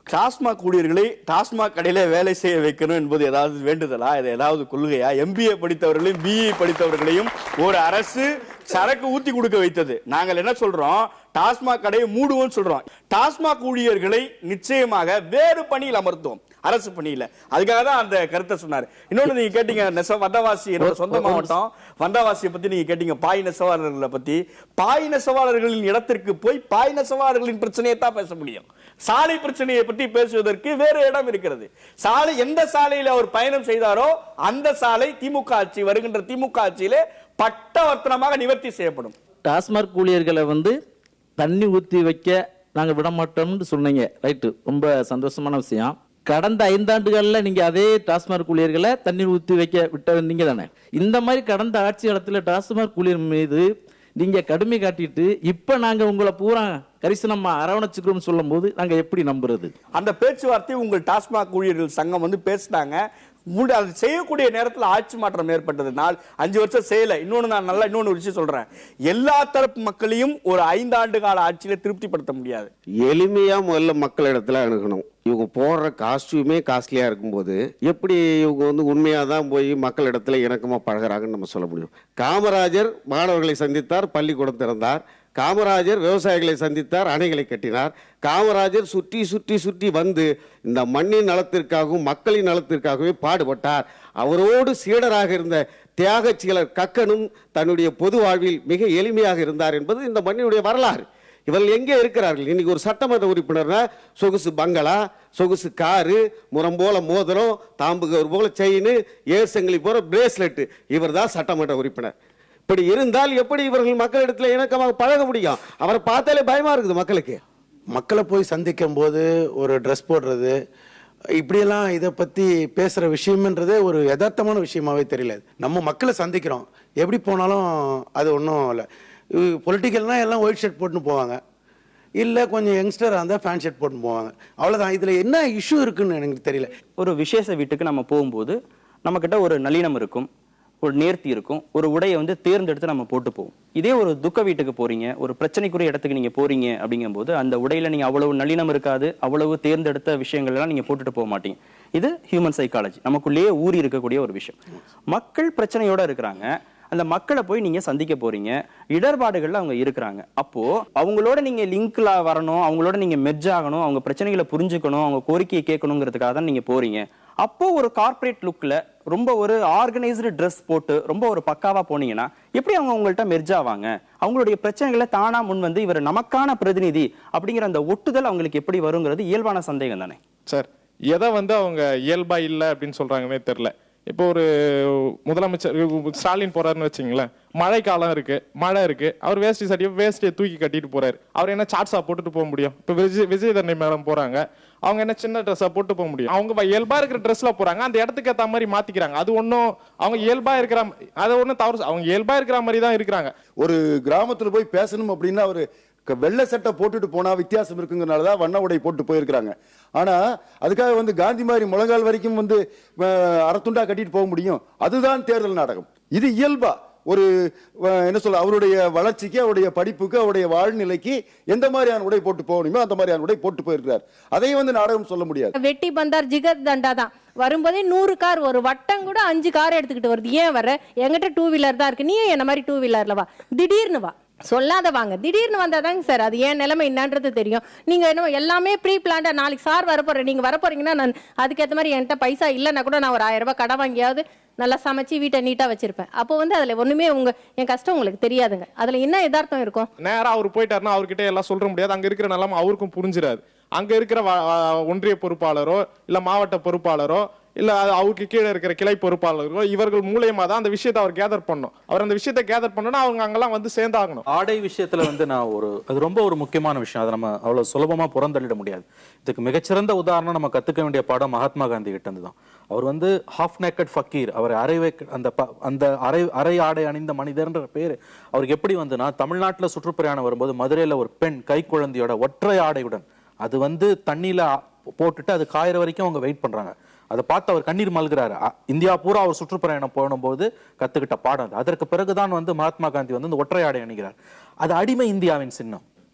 டாஸ்மாக் ஊழியர்களை டாஸ்மாக் கடையில வேலை செய்ய வைக்கணும் என்பது ஏதாவது வேண்டுதலா, இது ஏதாவது கொள்கையா? MBA படித்தவர்களையும் BE படித்தவர்களையும் ஒரு அரசு சரக்கு ஊத்தி கொடுக்க வைத்தது. நாங்கள் என்ன சொல்றோம், டாஸ்மாக் கடையை மூடுவோம் சொல்றோம். டாஸ்மாக் ஊழியர்களை நிச்சயமாக வேறு பணியில் அமர்த்துவோம், அரசு பணியில. அதுக்காக தான் அந்த கருத்தை சொன்னார். இன்னொன்று நீங்க கேட்டீங்க, வந்தவாசி என்னோட சொந்த மாவட்டம் வந்தவாசியை பத்தி நீங்க கேட்டீங்க, பாய் நெசவாளர்களை பத்தி. பாய் நெசவாளர்களின் இடத்திற்கு போய் பாய் நெசவாளர்களின் பிரச்சனையை தான் பேச முடியும். சாலை பிரச்சனையை பற்றி பேசுவதற்கு வேறு இடம் இருக்கிறது. சாலை எந்த சாலையில் அவர் பயணம் செய்தாரோ அந்த சாலை வருகின்ற திமுக ஆட்சியிலே பட்டவர்த்தனமாக நிவர்த்தி செய்யப்படும். டாஸ்மாக் ஊழியர்களை வந்து தண்ணி ஊற்றி வைக்க நாங்கள் விட மாட்டோம்னு சொன்னீங்க, ரைட்டு, ரொம்ப சந்தோஷமான விஷயம். கடந்த 5 ஆண்டுகளில் நீங்கள் அதே டாஸ்மாக் ஊழியர்களை தண்ணீர் ஊற்றி வைக்க விட்ட நீங்க தானே. இந்த மாதிரி கடந்த ஆட்சி காலத்தில் டாஸ்மாக் ஊழியர் மீது நீங்க கடுமை காட்டிட்டு இப்ப நாங்க உங்களை பூரா கரிசனமா அரவணைச்சுக்கிறோம் சொல்லும் போது நாங்க எப்படி நம்புறது? அந்த பேச்சுவார்த்தை உங்கள் டாஸ்மாக் ஊழியர்கள் சங்கம் வந்து பேசினாங்க. அது செய்யக்கூடிய நேரத்தில் ஆட்சி மாற்றம் ஏற்பட்டதுனால் 5 வருஷம் செய்யல. இன்னொன்னு விஷயம் சொல்றேன், எல்லா தரப்பு மக்களையும் ஒரு 5 ஆண்டு கால ஆட்சியில திருப்திப்படுத்த முடியாது. எளிமையா முதல்ல மக்களிடத்துல அணுகணும். இவங்க போடுற காஸ்டியூமே காஸ்ட்லியா இருக்கும்போது எப்படி இவங்க வந்து உண்மையா தான் போய் மக்களிடத்துல இணக்கமா பழகிறாங்கன்னு நம்ம சொல்ல முடியும். காமராஜர் மாணவர்களை சந்தித்தார், பள்ளிக்கூடம் திறந்தார். காமராஜர் விவசாயிகளை சந்தித்தார், அணைகளை கட்டினார். காமராஜர் சுற்றி சுற்றி சுற்றி வந்து இந்த மண்ணின் நலத்திற்காகவும் மக்களின் நலத்திற்காகவே பாடுபட்டார். அவரோடு சீடராக இருந்த தியாகச்சீலர் கக்கனும் தன்னுடைய பொது வாழ்வில் மிக எளிமையாக இருந்தார் என்பது இந்த மண்ணினுடைய வரலாறு. இவர்கள் எங்கே இருக்கிறார்கள்? இன்னைக்கு ஒரு சட்டமன்ற உறுப்பினர்னா சொகுசு பங்களா, சொகுசு காரு, முறம் போல மோதிரம், தாம்புகர் போல செயின், ஏசங்களி போல பிரேஸ்லெட், இவர் தான் சட்டமன்ற உறுப்பினர். இப்படி இருந்தால் எப்படி இவர்கள் மக்களிடத்துல இணக்கமாக பழக முடியும்? அவரை பார்த்தாலே பயமா இருக்குது மக்களுக்கு. மக்களை போய் சந்திக்கும் போது ஒரு ட்ரெஸ் போடுறது, இப்படியெல்லாம் இதை பற்றி பேசுகிற விஷயம்ன்றதே ஒரு யதார்த்தமான விஷயமாவே தெரியல. நம்ம மக்களை சந்திக்கிறோம், எப்படி போனாலும் அது ஒன்றும் இல்லை. பொலிட்டிக்கல்னால் எல்லாம் ஒயிட் ஷர்ட் போட்டுன்னு போவாங்க, இல்லை கொஞ்சம் யங்ஸ்டராக இருந்தால் ஃபேன் ஷர்ட் போட்டுன்னு போவாங்க, அவ்வளோதான். இதில் என்ன இஷ்யூ இருக்குன்னு எனக்கு தெரியல. ஒரு விசேஷ வீட்டுக்கு நம்ம போகும்போது நம்மக்கிட்ட ஒரு நல்லினம் இருக்கும், ஒரு நேர்த்தி இருக்கும், ஒரு உடையை வந்து தேர்ந்தெடுத்து நம்ம போட்டு போவோம். இதே ஒரு துக்க வீட்டுக்கு போறீங்க, ஒரு பிரச்சனைக்குரிய இடத்துக்கு நீங்க போறீங்க அப்படிங்கும்போது அந்த உடையில நீங்க அவ்வளவு நல்லினம் இருக்காது, அவ்வளவு தேர்ந்தெடுத்த விஷயங்கள் எல்லாம் நீங்க போட்டுட்டு போக மாட்டீங்க. இது ஹியூமன் சைக்காலஜி, நமக்குள்ளேயே ஊறி இருக்கக்கூடிய ஒரு விஷயம். மக்கள் பிரச்சனையோட இருக்கிறாங்க, அந்த மக்களை போய் நீங்க சந்திக்க போறீங்க, இடர்பாடுகள்ல அவங்க இருக்கிறாங்க. அப்போ அவங்களோட நீங்க லிங்க்ல வரணும், அவங்களோட நீங்க மெர்ஜ் ஆகணும், அவங்க பிரச்சனைகளை புரிஞ்சுக்கணும், அவங்க கோரிக்கையை கேட்கணுங்கிறதுக்காக தான் நீங்க போறீங்க. அப்போ ஒரு கார்ப்பரேட் லுக்ல ரொம்ப ஒரு ஆர்கனைஸ்டு ட்ரெஸ் போட்டு ரொம்ப ஒரு பக்காவா போனீங்கன்னா எப்படி அவங்க உங்கள்கிட்ட மெர்ஜ் ஆவாங்க? அவங்களுடைய பிரச்சனைகளை தானா முன் வந்து இவர் நமக்கான பிரதிநிதி அப்படிங்கிற அந்த ஒட்டுதல் அவங்களுக்கு எப்படி வருங்கிறது இயல்பான சந்தேகம் தானே சார். எதை வந்து அவங்க இயல்பா இல்லை அப்படின்னு சொல்றாங்கன்னே தெரியல. இப்போ ஒரு முதலமைச்சர் ஸ்டாலின் போறாருன்னு வச்சுங்களேன், மழை காலம் இருக்கு, மழை இருக்கு, அவர் வேஷ்டியை தூக்கி கட்டிட்டு போறாரு. அவர் என்ன சாட்ஸா போட்டுட்டு போக முடியும்? இப்போ விஜய் தண்ணி மேடம் போறாங்க, அவங்க என்ன சின்ன ட்ரெஸ்ஸா போட்டு போக முடியும்? அவங்க இயல்பா இருக்கிற ட்ரெஸ்ல போறாங்க, அந்த இடத்துக்கு ஏற்ற மாதிரி மாத்திக்கிறாங்க. அது ஒன்றும் அவங்க இயல்பா இருக்கிற அதை ஒன்றும் தவறு, அவங்க இயல்பா இருக்கிற மாதிரி தான் இருக்கிறாங்க. ஒரு கிராமத்துல போய் பேசணும் அப்படின்னா ஒரு வெள்ளை சட்டை போட்டுட்டு போனா வித்தியாசம் இருக்குங்கிறனாலதான் வண்ண உடை போட்டு போயிருக்கிறாங்க. ஆனா அதுக்காக வந்து காந்தி மாதிரி முழங்கால் வரைக்கும் வந்து அறத்துண்டா கட்டிட்டு போக முடியும்? அதுதான் தேர்தல் நாடகம். இது இயல்பா ஒரு என்ன சொல்ல, அவருடைய வளர்ச்சிக்கு, அவருடைய படிப்புக்கு, அவருடைய வாழ்நிலைக்கு எந்த மாதிரியான உடை போட்டு போகணுமோ அந்த மாதிரியான உடை போட்டு போயிருக்கிறார். அதையும் வந்து நாடகம் சொல்ல முடியாது. வெட்டி பந்தார் ஜிகர் தண்டா தான் வரும்போதே 100 கார், ஒரு வட்டம் கூட 5 கார் எடுத்துக்கிட்டு வருது. ஏன் வர? என்கிட்ட 2 வீலர் தான் இருக்கு, நீ என்ன மாதிரி 2 வீலர்ல வா, திடீர்னு வா, சொல்லாத வாங்க, திடீர்னு வந்தாதாங்க சார் அது ஏன் நிலைமை என்னன்றது தெரியும். நீங்க என்ன எல்லாமே ப்ரீ பிளான்டா, நாளைக்கு சார் வரப்போறேன், நீங்க வரப்போறீங்கன்னா நான் அதுக்கேற்ற மாதிரி என்கிட்ட பைசா இல்லைன்னா கூட நான் ஒரு 1000 ரூபாய் கடை வாங்கியாவது நல்லா சமைச்சு வீட்டை நீட்டா வச்சிருப்பேன். அப்போ வந்து அதுல ஒண்ணுமே என் கஷ்டம் உங்களுக்கு தெரியாதுங்க. அதுல என்ன யதார்த்தம் இருக்கும்? நேரா அவர் போயிட்டாருன்னா அவர்கிட்ட எல்லாம் சொல்ற முடியாது. அங்க இருக்கிற நிலைமை அவருக்கும் புரிஞ்சிடாது. அங்க இருக்கிற ஒன்றிய பொறுப்பாளரோ இல்ல மாவட்ட பொறுப்பாளரோ இல்ல அவருக்கு கீழே இருக்கிற கிளை பொறுப்பாளர்களோ இவர்கள் மூலியமா தான் அந்த விஷயத்தை அவர் கேதர் பண்ணும். அவர் அந்த விஷயத்தை கேதர் பண்ணா அவங்க அங்கெல்லாம் வந்து சேர்ந்தாகணும். ஆடை விஷயத்துல வந்து அது ரொம்ப ஒரு முக்கியமான விஷயம். அதை நம்ம அவ்வளவு சுலபமா புறந்தள்ளிட முடியாது. இதுக்கு மிகச்சிறந்த உதாரணம் நம்ம கத்துக்க வேண்டிய பாடம் மகாத்மா காந்தி கிட்ட இருந்து தான். அவர் வந்து ஹாஃப் நேக்கட் ஃபக்கீர், அவர் அந்த அரை ஆடை அணிந்த மனிதர்ன்ற பேரு அவருக்கு எப்படி வந்துன்னா, தமிழ்நாட்டுல சுற்றுப்பிரயாணம் வரும்போது மதுரையில ஒரு பெண் கைக்குழந்தையோட ஒற்றை ஆடையுடன் அது வந்து தண்ணியில போட்டுட்டு அது காயிற வரைக்கும் அவங்க வெயிட் பண்றாங்க. அதை பார்த்து அவர் கண்ணீர் மல்கிறாரு. இந்தியா பூரா அவர் சுற்றுப்பயணம் போகும்போது கத்துக்கிட்ட பாடம் அது. அதற்கு பிறகுதான் வந்து மகாத்மா காந்தி வந்து இந்த ஒற்றையாடை அணிகிறார். அது அடிமை இந்தியாவின் சின்னம்.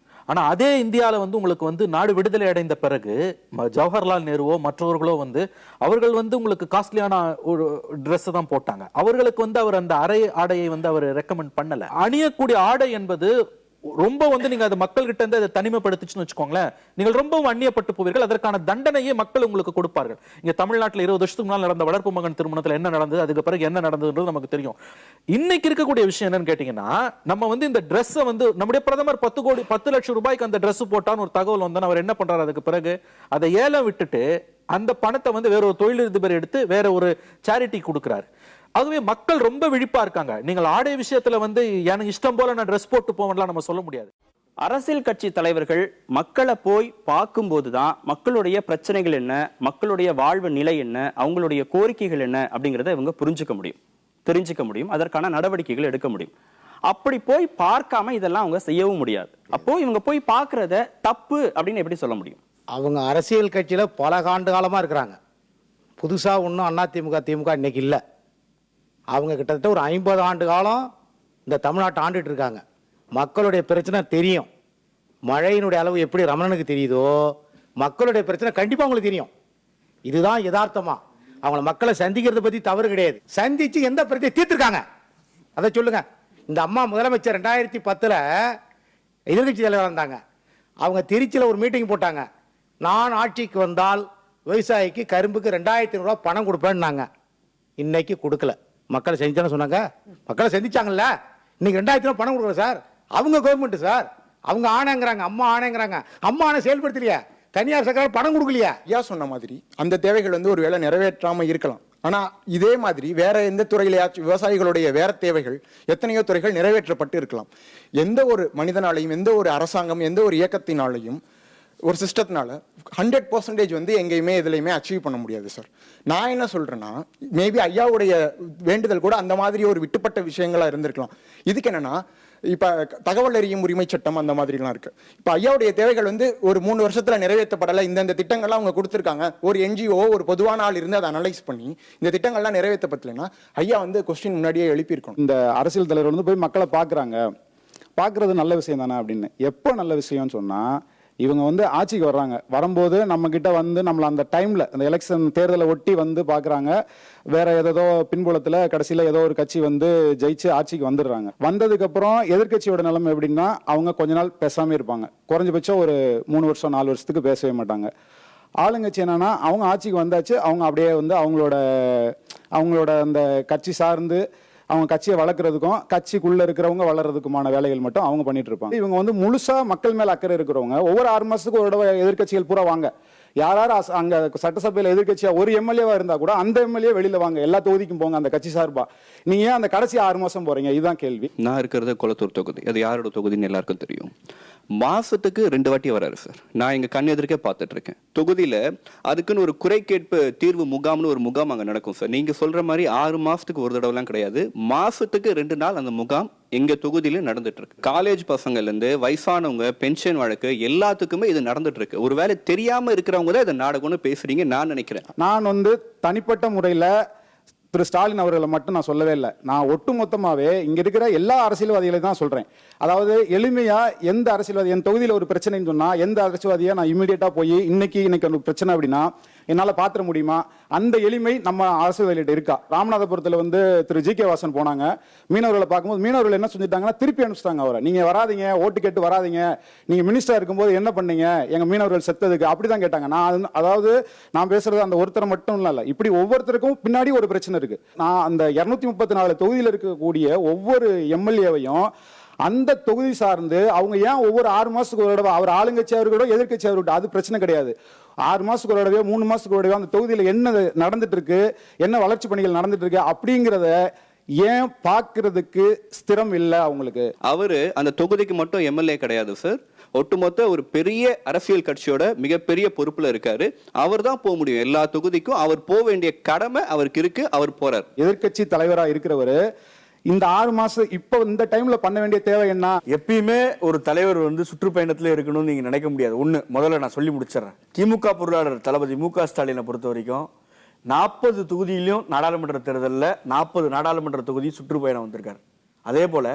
ஆனா அதே இந்தியாவில வந்து உங்களுக்கு வந்து நாடு விடுதலை அடைந்த பிறகு ஜவஹர்லால் நேருவோ மற்றவர்களோ வந்து அவர்கள் வந்து உங்களுக்கு காஸ்ட்லியான ஒரு ட்ரெஸ் தான் போட்டாங்க. அவர்களுக்கு வந்து அவர் அந்த அரை ஆடையை வந்து அவர் ரெக்கமெண்ட் பண்ணல. அணியக்கூடிய ஆடை என்பது ரொம்ப வந்து நீங்க அது மக்கள் கிட்ட இருந்து அதை தனிமைப்படுத்துச்சுன்னு வச்சுக்கோங்களேன், நீங்கள் ரொம்பவும் அந்நியப்பட்டு போவீர்கள். அதற்கான தண்டனையே மக்கள் உங்களுக்கு கொடுப்பார்கள். இங்க தமிழ்நாட்டில் 20 வருஷத்துக்கு முன்னால் நடந்த வளர்ப்பு மகன் திருமணத்தில் என்ன நடந்தது, அதுக்கு பிறகு என்ன நடந்ததுன்றது நமக்கு தெரியும். இன்னைக்கு இருக்கக்கூடிய விஷயம் என்னன்னு கேட்டீங்கன்னா, நம்ம வந்து இந்த ட்ரெஸ்ஸை வந்து நம்முடைய பிரதமர் 10 லட்சம் ரூபாய்க்கு அந்த ட்ரெஸ் போட்டான்னு ஒரு தகவல் வந்து அவர் என்ன பண்றாரு, அதுக்கு பிறகு அதை ஏலம் விட்டுட்டு அந்த பணத்தை வந்து வேற ஒரு தொழிலதிபர் எடுத்து வேற ஒரு சேரிட்டி கொடுக்கிறாரு. ஆகவே மக்கள் ரொம்ப விழிப்பா இருக்காங்க. நீங்கள் ஆடை விஷயத்துல வந்து எனக்கு இஷ்டம் போல நான் ட்ரெஸ் போட்டு போவேன்லாம் நம்ம சொல்ல முடியாது. அரசியல் கட்சி தலைவர்கள் மக்களை போய் பார்க்கும்போது தான் மக்களுடைய பிரச்சனைகள் என்ன, மக்களுடைய வாழ்வு நிலை என்ன, அவங்களுடைய கோரிக்கைகள் என்ன அப்படிங்கிறத இவங்க புரிஞ்சுக்க முடியும், தெரிஞ்சுக்க முடியும், அதற்கான நடவடிக்கைகள் எடுக்க முடியும். அப்படி போய் பார்க்காம இதெல்லாம் அவங்க செய்யவும் முடியாது. அப்போ இவங்க போய் பார்க்கறத தப்பு அப்படின்னு எப்படி சொல்ல முடியும்? அவங்க அரசியல் கட்சியில பல ஆண்டு காலமா இருக்கிறாங்க. புதுசா ஒன்றும் அதிமுக திமுக இன்னைக்கு இல்லை. அவங்க கிட்டத்தட்ட ஒரு 50 ஆண்டு காலம் இந்த தமிழ்நாட்டை ஆண்டுட்டு இருக்காங்க. மக்களுடைய பிரச்சனை தெரியும். மழையினுடைய அளவு எப்படி ரமணனுக்கு தெரியுதோ மக்களுடைய பிரச்சனை கண்டிப்பா அவங்களுக்கு தெரியும். இதுதான் யதார்த்தமா. அவங்கள மக்களை சந்திக்கிறத பத்தி தவறு கிடையாது. சந்திச்சு எந்த பிரச்சனை தீர்த்திருக்காங்க அதை சொல்லுங்க. இந்த அம்மா முதலமைச்சர் 2010 எதிர்கட்சி தலைவராக இருந்தாங்க. அவங்க திருச்சியில் ஒரு மீட்டிங் போட்டாங்க. நான் ஆட்சிக்கு வந்தால் விவசாயிக்கு கரும்புக்கு 2500 ரூபாய் பணம் கொடுப்பேன்னாங்க. இன்னைக்கு கொடுக்கல. மக்களை செஞ்சான்னு சொன்னாங்க. மக்களை சந்திச்சாங்கல்ல. இன்னைக்கு 2000 ரூபாய் பணம் கொடுக்கல சார். அவங்க கவர்மெண்ட் சார். அவங்க ஆணைங்கிறாங்க, அம்மா ஆணைங்கிறாங்க. அம்மா ஆணை செயல்படுத்தலையா? தனியார் சர்க்கார் பணம் கொடுக்கலையா? ஐயா சொன்ன மாதிரி அந்த தேவைகள் வந்து ஒரு வேளை நிறைவேற்றாம இருக்கலாம். ஆனா இதே மாதிரி வேற எந்த துறையிலேயாச்சும் விவசாயிகளுடைய வேற தேவைகள் எத்தனையோ துறைகள் நிறைவேற்றப்பட்டு இருக்கலாம். எந்த ஒரு மனிதனாலையும், எந்த ஒரு அரசாங்கம், எந்த ஒரு இயக்கத்தினாலையும், ஒரு சிஸ்டத்தினால 100% வந்து எங்கேயுமே எதுலையுமே அச்சீவ் பண்ண முடியாது சார். நான் என்ன சொல்றேன்னா, மேபி ஐயாவுடைய வேண்டுதல் கூட அந்த மாதிரி ஒரு விட்டுப்பட்ட விஷயங்களா இருந்திருக்கலாம். இதுக்கு என்னன்னா, இப்ப தகவல் அறியும் உரிமை சட்டம் அந்த மாதிரிலாம் இருக்கு. இப்ப ஐயாவுடைய தேவைகள் வந்து ஒரு 3 வருஷத்துல நிறைவேற்றப்படலை, இந்த திட்டங்கள்லாம் அவங்க கொடுத்துருக்காங்க. ஒரு என்ஜிஓ, ஒரு பொதுவான ஆள் இருந்து அதை அனலைஸ் பண்ணி இந்த திட்டங்கள்லாம் நிறைவேற்றப்படலைன்னா ஐயா வந்து கொஸ்டின் முன்னாடியே எழுப்பியிருக்கணும். இந்த அரசியல் தலைவர் வந்து போய் மக்களை பார்க்கறது நல்ல விஷயம் தானே அப்படின்னு. எப்போ நல்ல விஷயம்னு சொன்னா, இவங்க வந்து ஆட்சிக்கு வர்றாங்க, வரும்போது நம்ம கிட்ட வந்து நம்மள அந்த டைம்ல அந்த எலெக்ஷன் தேர்தலை ஒட்டி வந்து பாக்குறாங்க. வேற ஏதோ பின்புலத்துல கடைசியில ஏதோ ஒரு கட்சி வந்து ஜெயிச்சு ஆட்சிக்கு வந்துடுறாங்க. வந்ததுக்கு அப்புறம் எதிர்கட்சியோட நிலைமை எப்படின்னா, அவங்க கொஞ்ச நாள் பேசாம இருப்பாங்க. குறைஞ்சபட்சம் ஒரு 3 வருஷம் 4 வருஷத்துக்கு பேசவே மாட்டாங்க. ஆளுங்கட்சி என்னன்னா, அவங்க ஆட்சிக்கு வந்தாச்சு, அவங்க அப்படியே வந்து அவங்களோட அந்த கட்சி சார்ந்து அவங்க கட்சியை வளர்க்கறதுக்கும் கட்சிக்குள்ள இருக்கிறவங்க வளர்றதுக்குமான வேலைகள் மட்டும் அவங்க பண்ணிட்டு இருப்பாங்க. இவங்க வந்து முழுசா மக்கள் மேல அக்கறை இருக்கிறவங்க. ஒவ்வொரு 6 மாசத்துக்கு ஒரு தடவை எதிர்கட்சிகள் பூரா வாங்க. யாராரு அங்க சட்டசபையில எதிர்கட்சியா ஒரு எம்எல்ஏவா இருந்தா கூட அந்த எம்எல்ஏ வெளியில வாங்க, எல்லா தொகுதிக்கும் போங்க அந்த கட்சி சார்பா. நீங்க ஏன் அந்த கடைசி 6 மாசம் போறீங்க? இதுதான் கேள்வி. நான் இருக்கிறது கொளத்தூர் தொகுதி. அது யாரோட தொகுதின்னு எல்லாருக்கும் தெரியும். மாசத்துக்கு 2 வாட்டி வராரு சார். நான் எங்க கண் எதிர்க்கே பார்த்துட்டு இருக்கேன். தொகுதியில அதுக்குன்னு ஒரு குறை கேட்பு தீர்வு முகாம்னு ஒரு முகாம் அங்க நடக்கும் சார். நீங்க சொல்ற மாதிரி 6 மாசத்துக்கு ஒரு தடவைலாம் கிடையாது, மாசத்துக்கு 2 நாள் அந்த முகாம் எங்க தொகுதியில நடந்துட்டு இருக்கு. காலேஜ் பசங்கள்ல இருந்து வயசானவங்க, பென்ஷன் வழக்கு எல்லாத்துக்குமே இது நடந்துட்டு இருக்கு. ஒருவேளை தெரியாம இருக்கிறவங்க தான் இதை நாடகம்னு பேசுறீங்க நான் நினைக்கிறேன். நான் வந்து தனிப்பட்ட முறையில திரு ஸ்டாலின் அவர்களை மட்டும் நான் சொல்லவே இல்லை. நான் ஒட்டுமொத்தமாவே இங்க இருக்கிற எல்லா அரசியல்வாதிகளையும் தான் சொல்றேன். அதாவது எளிமையா எந்த அரசியல்வாதி என் தொகுதியில ஒரு பிரச்சனைன்னு சொன்னா எந்த அரசியல்வாதியா நான் இமீடியட்டா போய் இன்னைக்கு ஒரு பிரச்சனை அப்படின்னா என்னால பாத்திர முடியுமா? அந்த எளிமை நம்ம அரசியல்வாதிகிட்ட இருக்கா? ராமநாதபுரத்துல வந்து திரு ஜி கே வாசன் போனாங்க. மீனவர்களை பார்க்கும்போது மீனவர்கள் என்ன செஞ்சுட்டாங்கன்னா, திருப்பி அனுப்பிச்சிட்டாங்க அவரை. நீங்க வராதிங்க, ஓட்டு கேட்டு வராதிங்க, நீங்க மினிஸ்டரா இருக்கும்போது என்ன பண்ணீங்க எங்க மீனவர்கள் செத்ததுக்கு, அப்படிதான் கேட்டாங்க. நான் பேசுறது அந்த ஒருத்தர் மட்டும் இல்ல, இப்படி ஒவ்வொருத்தருக்கும் பின்னாடி ஒரு பிரச்சனை இருக்கு. நான் அந்த 234 தொகுதியில் இருக்கக்கூடிய ஒவ்வொரு எம்எல்ஏவையும் அந்த தொகுதி சார்ந்து அவங்க ஏன் ஒவ்வொரு 6 மாசத்துக்கு ஒரு தடவை, அவர் ஆளுங்கட்சி அவர்களோட எதிர்கட்சி அவர்களோட, அது பிரச்சனை கிடையாது. 6 மாசத்துக்கு ஒரு தடவை 3 மாசத்துக்கு ஒரு தடவை அந்த தொகுதியில என்ன நடந்துட்டு இருக்கு, என்ன வளர்ச்சி பணிகள் நடந்துட்டு இருக்கு அப்படிங்கறத ஏன் பாக்குறதுக்கு ஸ்திரம் இல்ல அவங்களுக்கு? அவரு அந்த தொகுதிக்கு மட்டும் எம்எல்ஏ கிடையாது சார், ஒட்டுமொத்த ஒரு பெரிய அரசியல் கட்சியோட மிகப்பெரிய பொறுப்புல இருக்காரு. அவர் தான் போக முடியும் எல்லா தொகுதிக்கும். அவர் போக வேண்டிய கடமை அவருக்கு இருக்கு, அவர் போறார். எதிர்கட்சி தலைவரா இருக்கிறவரு இந்த 6 மாசம் இப்ப இந்த டைம்ல பண்ண வேண்டிய தேவை என்ன? எப்பயுமே ஒரு தலைவர் வந்து சுற்றுப்பயணத்துல இருக்கணும்னு நீங்க நினைக்க முடியாது. முதல்ல நான் சொல்லி முடிச்சிடறேன். திமுக பொருளாளர் தளபதி மு.க. ஸ்டாலினை பொறுத்த வரைக்கும் 40 தொகுதியிலும் நாடாளுமன்ற தேர்தலில் 40 நாடாளுமன்ற தொகுதி சுற்றுப்பயணம் வந்திருக்காரு. அதே போல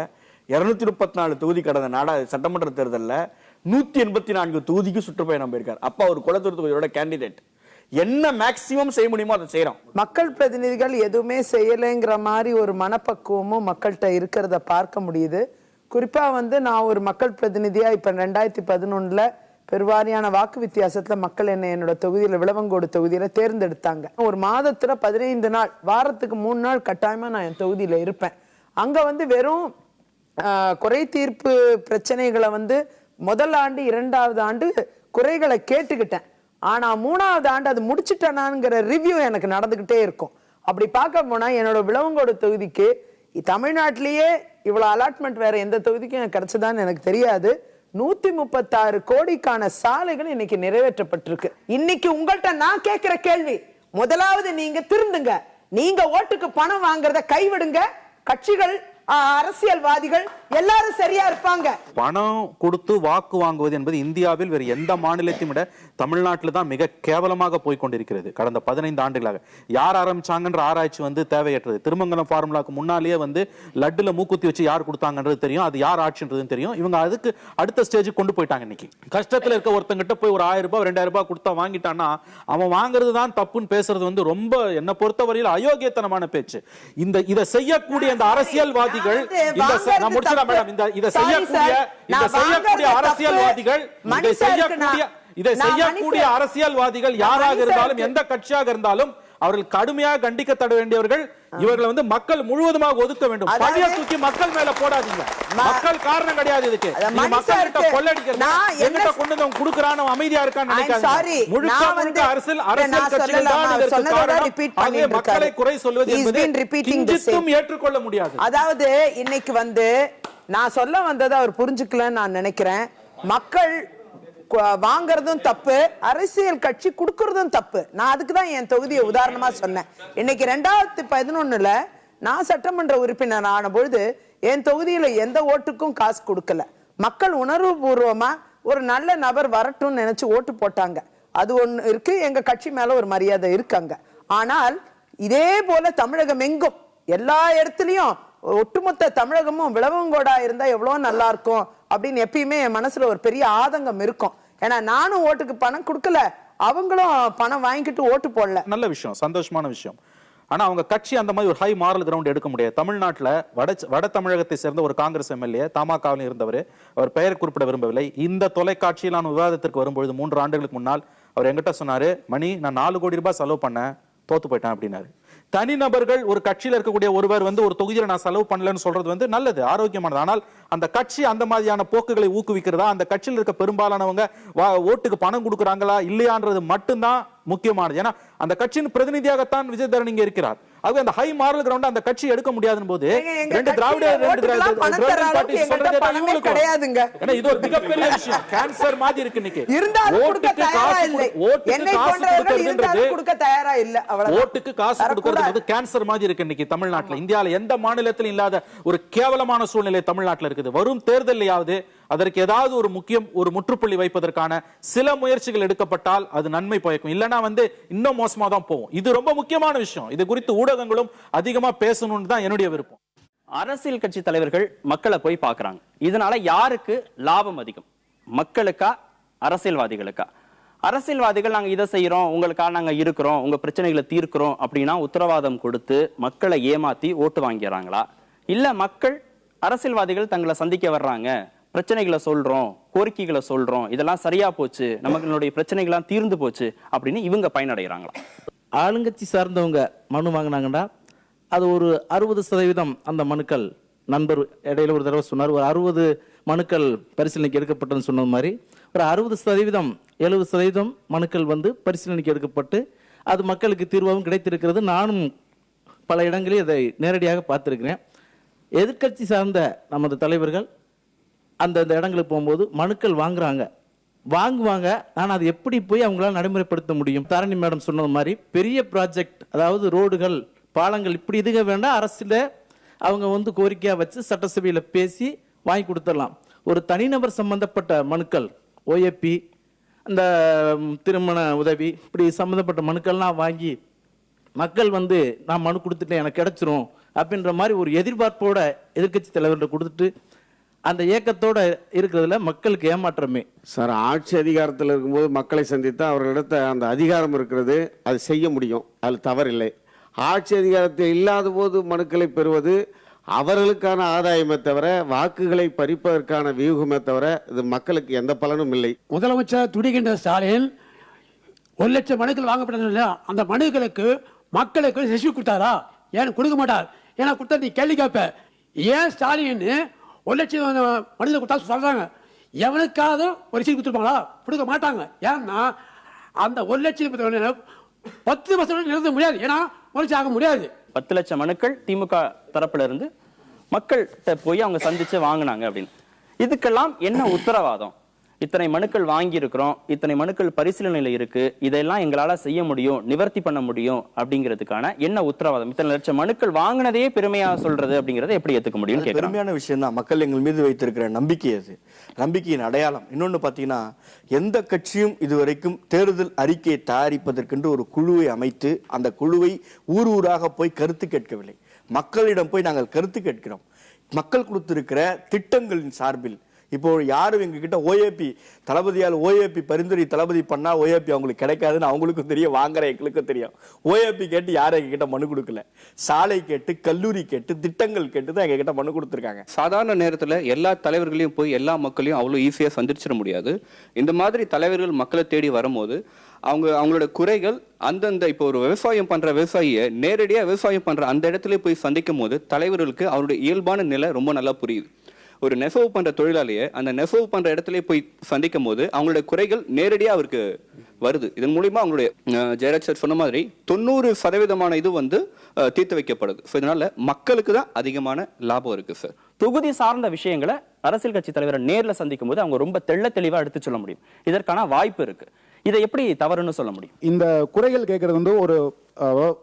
234 தொகுதி கடந்த சட்டமன்ற தேர்தலில் 184 தொகுதிக்கு சுற்றுப்பயணம் போயிருக்காரு. அப்ப அவர் கொளத்தூர் தொகுதியோட கேண்டிடேட். என்ன மேக்சிமம் செய்ய முடியுமோ அதை செய்யறோம். மக்கள் பிரதிநிதிகள் எதுவுமே செய்யலைங்கிற மாதிரி ஒரு மனப்பக்குவமும் மக்கள்கிட்ட இருக்கிறத பார்க்க முடியுது. குறிப்பா வந்து நான் ஒரு மக்கள் பிரதிநிதியா இப்ப 2011 பெருவாரியான வாக்கு வித்தியாசத்துல மக்கள் என்னோட தொகுதியில விளவங்கோடு தொகுதியில தேர்ந்தெடுத்தாங்க. ஒரு மாதத்துல 15 நாள், வாரத்துக்கு 3 நாள் கட்டாயமா நான் என் தொகுதியில இருப்பேன். அங்க வந்து வெறும் குறை தீர்ப்பு பிரச்சனைகளை வந்து முதல் ஆண்டு 2வது ஆண்டு குறைகளை கேட்டுக்கிட்டேன். ஆனா 3வது ஆண்டு அது முடிச்சுட்டேனாங்கிற ரிவ்யூ எனக்கு நடந்துகிட்டே இருக்கும். அப்படி பார்க்க போனா என்னோட விளவங்கோடு தொகுதிக்கு தமிழ்நாட்டிலேயே இவ்வளவு அலாட்மெண்ட் வேற எந்த தொகுதிக்கும் எனக்கு கிடைச்சதான்னு எனக்கு தெரியாது. 136 கோடிக்கான சாலைகள் இன்னைக்கு நிறைவேற்றப்பட்டிருக்கு. இன்னைக்கு உங்கள்கிட்ட நான் கேட்கிற கேள்வி, முதலாவது நீங்க திருந்துங்க. நீங்க ஓட்டுக்கு பணம் வாங்குறத கைவிடுங்க. கட்சிகள், அரசியல்வாதிகள் எல்லாரும் சரியா இருப்பாங்க. பணம் கொடுத்து வாக்கு வாங்குவது என்பது இந்தியாவில் வேறு எந்த மாநிலத்தையும் விட தமிழ்நாட்டில் தான் மிக கேவலமாக போய்கொண்டிருக்கிறது. கடந்த 15 ஆண்டுகளாக யார் ஆரம்பிச்சாங்கன்ற ஆராய்ச்சி வந்து தேவையற்றது. திருமங்கலம் ஃபார்முலாக்கு முன்னாலேயே வந்து லட்டுல மூக்குத்தி வச்சு யார் கொடுத்தாங்கன்றது தெரியும், அது யார் ஆட்சின்றதுன்னு தெரியும். இவங்க அதுக்கு அடுத்த ஸ்டேஜுக்கு கொண்டு போயிட்டாங்க. இன்னைக்கு கஷ்டத்துல இருக்க ஒருத்தங்கிட்ட போய் ஒரு 1000 ரூபாய் 2000 ரூபாய் கொடுத்தா வாங்கிட்டான்னா அவன் வாங்குறது தான் தப்புன்னு பேசுறது வந்து ரொம்ப என்ன பொறுத்தவரையில் அயோக்கியத்தனமான பேச்சு. இதை செய்யக்கூடிய அந்த அரசியல்வாதிகள், இதை செய்யக்கூடிய அரசியல்வாதிகள் யாராக இருந்தாலும், எந்த கட்சியாக இருந்தாலும் அவர்கள் கடுமையாக கண்டிக்கப்பட வேண்டியவர்கள். இவர்களை வந்து மக்கள் முழுவதுமாக ஒதுக்க வேண்டும். பழிய தூக்கி மக்கள் மேல போடாதீங்க. மக்கள் காரணம் கிடையாது இதுக்கு. மக்கள் கிட்ட கொள்ளடிக்கிறது எங்கிட்ட கொண்டு வந்து குடுக்குறானு அமைதியா இருக்கான்னு நினைக்காதீங்க. முழுக்க முழுக்க அரசியல் கட்சிகள் தான் இதற்கு காரணம். மக்களை குறை சொல்வது என்பது கிஞ்சித்தும் ஏற்றுக்கொள்ள முடியாது. அதாவது இன்னைக்கு வந்து நான் சொல்ல வந்ததை அவர் புரிஞ்சுக்கலன்னு நான் நினைக்கிறேன். மக்கள் வாங்கறதும் தப்பு, அரசியல் கட்சி கொடுக்கறதும் தப்பு. நான் அதுக்கு தான் என் தொகுதியை உதாரணமா சொன்னேன். இன்னைக்கு 2011 நான் சட்டமன்ற உறுப்பினர் ஆன பொழுது என் தொகுதியில எந்த ஓட்டுக்கும் காசு கொடுக்கல. மக்கள் உணர்வு பூர்வமா ஒரு நல்ல நபர் வரட்டும்னு நினைச்சு ஓட்டு போட்டாங்க. அது ஒண்ணு இருக்கு, எங்க கட்சி மேல ஒரு மரியாதை இருக்காங்க. ஆனால் இதே போல தமிழகம் எங்கும் எல்லா இடத்துலயும் ஒட்டுமொத்த தமிழகமும் விளவங்கோடா இருந்தா எவ்வளவு நல்லா இருக்கும் அப்படின்னு எப்பயுமே என் மனசுல ஒரு பெரிய ஆதங்கம் இருக்கும். ஏன்னா நானும் ஓட்டுக்கு பணம் கொடுக்கல, அவங்களும் பணம் வாங்கிட்டு ஓட்டு போடல. நல்ல விஷயம், சந்தோஷமான விஷயம். ஆனா அவங்க கட்சி அந்த மாதிரி ஒரு ஹை மாரல் கிரவுண்ட் எடுக்க முடியாது. தமிழ்நாட்டுல வட தமிழகத்தை சேர்ந்த ஒரு காங்கிரஸ் எம்எல்ஏ தமாகாவில் இருந்தவர், அவர் பெயர் குறிப்பிட விரும்பவில்லை, இந்த தொலைக்காட்சியில் நான் விவாதத்திற்கு வரும்பொழுது 3 ஆண்டுகளுக்கு முன்னால் அவர் எங்கிட்ட சொன்னாரு, மணி நான் 4 கோடி ரூபாய் செலவு பண்ணேன், தோத்து போயிட்டேன் அப்படின்னாரு. தனிநபர்கள் ஒரு கட்சியில் இருக்கக்கூடிய ஒருவர் வந்து ஒரு தொகுதியில் நான் செலவு பண்ணலன்னு சொல்றது வந்து நல்லது, ஆரோக்கியமானது. ஆனால் அந்த கட்சி அந்த மாதிரியான போக்குகளை ஊக்குவிக்கிறதா, அந்த கட்சியில் இருக்க பெரும்பாலானவங்க ஓட்டுக்கு பணம் கொடுக்குறாங்களா இல்லையான்றது மட்டும்தான் முக்கியமானது. ஏன்னா அந்த கட்சியின் பிரதிநிதியாகத்தான் விஜயதரன் இங்க இருக்கிறார். ஆகவே அந்த ஹை மாரல் கிரவுண்ட் அந்த கட்சி எடுக்க முடியாதுன்னு போது ரெண்டு திராவிட இது ஒரு மிகப்பெரிய விஷயம். கேன்சர் மாதிரி இருக்கு இன்னைக்கு. ஓட்டுக்கு காசு கொடுக்கிறது கேன்சர் மாதிரி இருக்கு இன்னைக்கு தமிழ்நாட்டில். இந்தியாவில் எந்த மாநிலத்திலும் இல்லாத ஒரு கேவலமான சூழ்நிலை தமிழ்நாட்டில் இருக்குது. வரும் தேர்தலையாவது அதற்கு ஏதாவது ஒரு முற்றுப்புள்ளி வைப்பதற்கான சில முயற்சிகள் எடுக்கப்பட்டால் அது நன்மை பயக்கும். இல்லைன்னா வந்து இன்னும் மோசமா தான் போகும். இது ரொம்ப முக்கியமான விஷயம். இது குறித்து ஊடகங்களும் அதிகமா பேசணும்னு தான் என்னுடைய விருப்பம். அரசியல் கட்சி தலைவர்கள் மக்களை போய் பார்க்கறாங்க. இதனால யாருக்கு லாபம் அதிகம்? மக்களுக்கா அரசியல்வாதிகளுக்கா? அரசியல்வாதிகள் நாங்க இதை செய்யறோம், உங்களுக்காக நாங்க இருக்கிறோம், உங்க பிரச்சனைகளை தீர்க்கிறோம் அப்படின்னா உத்தரவாதம் கொடுத்து மக்களை ஏமாத்தி ஓட்டு வாங்கிறாங்களா? இல்ல மக்கள் அரசியல்வாதிகள் தங்களை சந்திக்க வர்றாங்க, பிரச்சனைகளை சொல்றோம், கோரிக்கைகளை சொல்றோம், இதெல்லாம் சரியா போச்சு, நம்மளுடைய பிரச்சனைகள்லாம் தீர்ந்து போச்சு அப்படின்னு இவங்க பயனடைகிறாங்களா? ஆளுங்கட்சி சார்ந்தவங்க மனு வாங்கினாங்கன்னா அது ஒரு 60% அந்த மனுக்கள், நண்பர் இடையில ஒரு தடவை சொன்னார், ஒரு 60 மனுக்கள் பரிசீலனைக்கு எடுக்கப்பட்டதுன்னு சொன்ன மாதிரி ஒரு 60% 70% மனுக்கள் வந்து பரிசீலனைக்கு எடுக்கப்பட்டு அது மக்களுக்கு தீர்வாகவும் கிடைத்திருக்கிறது. நானும் பல இடங்களில் இதை நேரடியாக பார்த்திருக்கிறேன். எதிர்கட்சி சார்ந்த நமது தலைவர்கள் அந்தந்த இடங்களுக்கு போகும்போது மனுக்கள் வாங்குவாங்க. ஆனால் அது எப்படி போய் அவங்களால நடைமுறைப்படுத்த முடியும்? தாரணி மேடம் சொன்னது மாதிரி பெரிய ப்ராஜெக்ட், அதாவது ரோடுகள், பாலங்கள், இப்படி இதுங்க வேண்டாம், அரசில் அவங்க வந்து கோரிக்கையாக வச்சு சட்டசபையில் பேசி வாங்கி கொடுத்துடலாம். ஒரு தனிநபர் சம்பந்தப்பட்ட மனுக்கள், ஓஏபி, அந்த திருமண உதவி, இப்படி சம்பந்தப்பட்ட மனுக்கள்லாம் வாங்கி மக்கள் வந்து நான் மனு கொடுத்துட்டேன் எனக்கு கிடைச்சிரும் அப்படின்ற மாதிரி ஒரு எதிர்பார்ப்போட எதிர்கட்சி தலைவர்கிட்ட கொடுத்துட்டு அந்த இயக்கத்தோட இருக்கிறதுல மக்களுக்கு ஏமாற்றமே. சார், ஆட்சி அதிகாரத்தில் இருக்கும்போது மக்களை சந்தித்தா அவர்களிடத்த அந்த அதிகாரம் இருக்கிறது, அது செய்ய முடியும், அதில் தவறில்லை. ஆட்சி அதிகாரத்தில் இல்லாத போது மனுக்களை பெறுவது அவர்களுக்கான ஆதாயமே தவிர வாக்குகளை பறிப்பதற்கான வியூகமே தவிர இது மக்களுக்கு எந்த பலனும் இல்லை. முதலமைச்சர் துடிக்கின்ற ஸ்டாலின் 1 லட்சம் மனுக்கள் வாங்கப்பட்டது, அந்த மனுக்களுக்கு மக்களுக்கு ரெசிப்ட் கொடுத்தாரா? ஏன் கொடுக்க மாட்டார்? ஏன்னா கொடுத்தா நீ கேள்வி கேட்ப. ஏன் ஸ்டாலின் 1 லட்சம் மனிதர்கள் கொடுத்தா சொல்றாங்க, எவனுக்காவது ஒரு சீட் கொடுத்துருப்பாங்களா? கொடுக்க மாட்டாங்க. ஏன்னா அந்த 1 லட்சம் 10% நிறுத்த முடியாது, ஏன்னா முயற்சி ஆக முடியாது. 10 லட்சம் மனுக்கள் திமுக தரப்புல இருந்து மக்கள்கிட்ட போய் அவங்க சந்திச்சு வாங்கினாங்க அப்படின்னு. இதுக்கெல்லாம் என்ன உத்தரவாதம்? இத்தனை மனுக்கள் வாங்கி இருக்கிறோம், இத்தனை மனுக்கள் பரிசீலனையில இருக்கு, இதெல்லாம் எங்களால செய்ய முடியும், நிவர்த்தி பண்ண முடியும் அப்படிங்கிறதுக்கான என்ன உத்தரவாதம்? இத்தனை லட்சம் மனுக்கள் வாங்கினதே பெருமையா சொல்றது அப்படிங்கறத எப்படி ஏத்துக்க முடியும்? பெருமையான விஷயம் தான். மக்கள் எங்கள் மீது வைத்திருக்கிற நம்பிக்கை, அது நம்பிக்கையின் அடையாளம். இன்னொன்னு பாத்தீங்கன்னா, எந்த கட்சியும் இதுவரைக்கும் தேர்தல் அறிக்கையை தயாரிப்பதற்கென்று ஒரு குழுவை அமைத்து அந்த குழுவை ஊர் ஊராக போய் கருத்து கேட்கவில்லை. மக்களிடம் போய் நாங்கள் கருத்து கேட்கிறோம். மக்கள் கொடுத்திருக்கிற திட்டங்களின் சார்பில் இப்போ யாரும் எங்ககிட்ட ஓஏபி தளபதியால் ஓஏபி பரிந்துரை தளபதி பண்ணா ஓஏபி அவங்களுக்கு கிடைக்காதுன்னு அவங்களுக்கும் தெரியும், வாங்குற எங்களுக்கும் தெரியும். ஓஏபி கேட்டு யாரும் எங்ககிட்ட மனு கொடுக்கல. சாலை கேட்டு, கல்லூரி கேட்டு, திட்டங்கள் கேட்டு தான் எங்ககிட்ட மனு கொடுத்துருக்காங்க. சாதாரண நேரத்தில் எல்லா தலைவர்களையும் போய் எல்லா மக்களையும் அவ்வளோ ஈஸியாக சந்திச்சிட முடியாது. இந்த மாதிரி தலைவர்கள் மக்களை தேடி வரும்போது அவங்களோட குறைகள் அந்தந்த இப்போ ஒரு விவசாயம் பண்ற விவசாயியை நேரடியா விவசாயம் பண்ற அந்த இடத்துல போய் சந்திக்கும் போது தலைவர்களுக்கு அவருடைய இயல்பான நிலை ரொம்ப நல்லா புரியுது. ஒரு நெசவு பண்ற தொழிலாளியை அந்த நெசவு பண்ற இடத்துல போய் சந்திக்கும் போது அவங்களுடைய குறைகள் நேரடியா அவருக்கு வருது. இதன் மூலியமா அவங்களுடைய ஜெயராஜ் சார் சொன்ன மாதிரி 90% இது வந்து தீர்த்து வைக்கப்படுது. இதனால மக்களுக்கு தான் அதிகமான லாபம் இருக்கு சார். தொகுதி சார்ந்த விஷயங்களை அரசியல் கட்சி தலைவரை நேர்ல சந்திக்கும் போது அவங்க ரொம்ப தெளிவா எடுத்து சொல்ல முடியும். இதற்கான வாய்ப்பு இருக்கு. இதை எப்படி தவறுன்னு சொல்ல முடியும்? இந்த குறைகள் கேட்கறது வந்து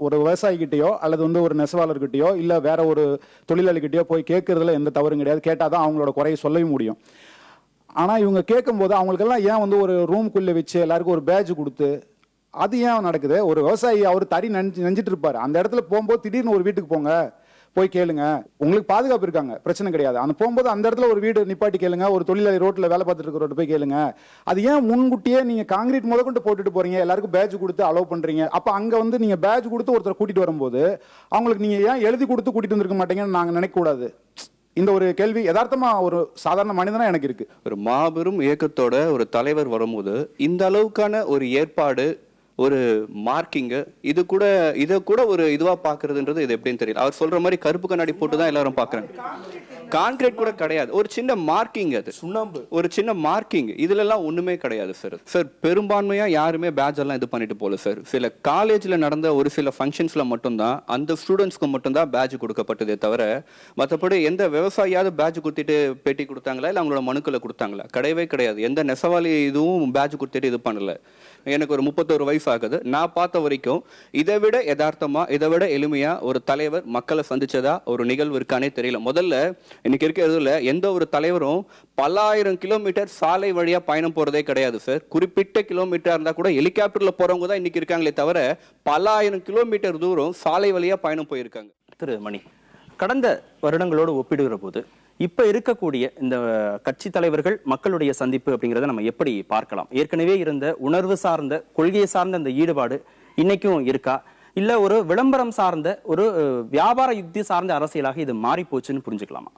ஒரு விவசாயிகிட்டயோ அல்லது வந்து ஒரு நெசவாளர்கிட்டயோ இல்ல வேற ஒரு தொழிலாளிகிட்டயோ போய் கேட்கறதுல எந்த தவறும் கிடையாது. கேட்டாதான் அவங்களோட குறையை சொல்லவும் முடியும். ஆனா இவங்க கேட்கும்போது அவங்களுக்கெல்லாம் ஏன் வந்து ஒரு ரூம்குள்ள வச்சு எல்லாருக்கும் ஒரு பேட்ஜ் கொடுத்து அது ஏன் நடக்குது? ஒரு விவசாயி அவர் தறி நெஞ்சிட்டு இருப்பாரு, அந்த இடத்துல போகும்போது திடீர்னு ஒரு வீட்டுக்கு போங்க போய் கேளுங்க, உங்களுக்கு பாதுகாப்பு இருக்காங்க, பிரச்சனை கிடையாது. அந்த போகும்போது அந்த இடத்துல ஒரு வீடு நிப்பாட்டி கேளுங்க, ஒரு தொழிலாளி ரோட்ல வேலை பார்த்துட்டு இருக்கிற போய் கேளுங்க. அது ஏன் முன்கூட்டியே நீங்க காங்கிரீட் முதற்கொண்டு போட்டுட்டு போறீங்க, எல்லாருக்கும் பேட்ஜ் கொடுத்து அலோவ் பண்றீங்க? அப்ப அங்க வந்து நீங்க பேட்ஜ் கொடுத்து ஒருத்தர் கூட்டிட்டு வரும்போது அவங்களுக்கு நீங்க ஏன் எழுதி கொடுத்து கூட்டிட்டு வந்திருக்க மாட்டீங்கன்னு நாங்க நினைக்க கூடாது. இந்த ஒரு கேள்வி யதார்த்தமா ஒரு சாதாரண மனிதனா எனக்கு இருக்கு. ஒரு மாபெரும் இயக்கத்தோட ஒரு தலைவர் வரும்போது இந்த அளவுக்கான ஒரு ஏற்பாடு, ஒரு மார்க்கிங், இதை கூட ஒரு இதுவா பாக்குறதுன்றது இது எப்படின்னு தெரியல. அவர் சொல்ற மாதிரி கருப்பு கண்ணாடி போட்டு தான் எல்லாரும் பாக்குறாங்க. கான்கிரீட் கூட கிடையாது, ஒரு சின்ன மார்க்கிங், அது சுண்ணாம்பு, ஒரு சின்ன மார்க்கிங். இதுல எல்லாம் ஒண்ணுமே கிடையாது சார். சார் பெரும்பான்மையா யாருமே பேட்ஜ் எல்லாம் இது பண்ணிட்டு போல சார். சில காலேஜ்ல நடந்த ஒரு சில ஃபங்க்ஷன்ஸ்ல மட்டும்தான் அந்த ஸ்டூடெண்ட்ஸ்க்கு மட்டும்தான் பேட்ஜ் கொடுக்கப்பட்டதே தவிர மற்றபடி எந்த விவசாயியாவது பேட்ஜ் கொடுத்துட்டு பேட்டி கொடுத்தாங்களா இல்ல அவங்களோட மனுக்களை கொடுத்தாங்களா? கிடையவே கிடையாது. எந்த நெசவாளி இதுவும் பேட்ஜ் கொடுத்துட்டு இது பண்ணல. எனக்கு ஒரு 31 வயசு ஆகுது. நான் பார்த்த வரைக்கும் இதை விட யதார்த்தமா, இதை விட எளிமையா ஒரு தலைவர் மக்களை சந்திச்சதா ஒரு நிகழ்வு இருக்கானே தெரியல. முதல்ல இன்னைக்கு இருக்கிறதுல எந்த ஒரு தலைவரும் பல ஆயிரம் கிலோமீட்டர் சாலை வழியா பயணம் போறதே கிடையாது சார். குறிப்பிட்ட கிலோமீட்டர் இருந்தா கூட ஹெலிகாப்டர்ல போறவங்க தான் இன்னைக்கு இருக்காங்களே தவிர பல ஆயிரம் கிலோமீட்டர் தூரம் சாலை வழியா பயணம் போயிருக்காங்க. திரு மணி, கடந்த வருடங்களோடு ஒப்பிடுகிற போது இப்ப இருக்கக்கூடிய இந்த கட்சி தலைவர்கள் மக்களுடைய சந்திப்பு அப்படிங்கறத நம்ம எப்படி பார்க்கலாம்? ஏற்கனவே இருந்த உணர்வு சார்ந்த, கொள்கையை சார்ந்த அந்த ஈடுபாடு இன்னைக்கும் இருக்கா, இல்ல ஒரு விளம்பரம் சார்ந்த, ஒரு வியாபார யுக்தி சார்ந்த அரசியலாக இது மாறி போச்சுன்னு புரிஞ்சுக்கலாமா?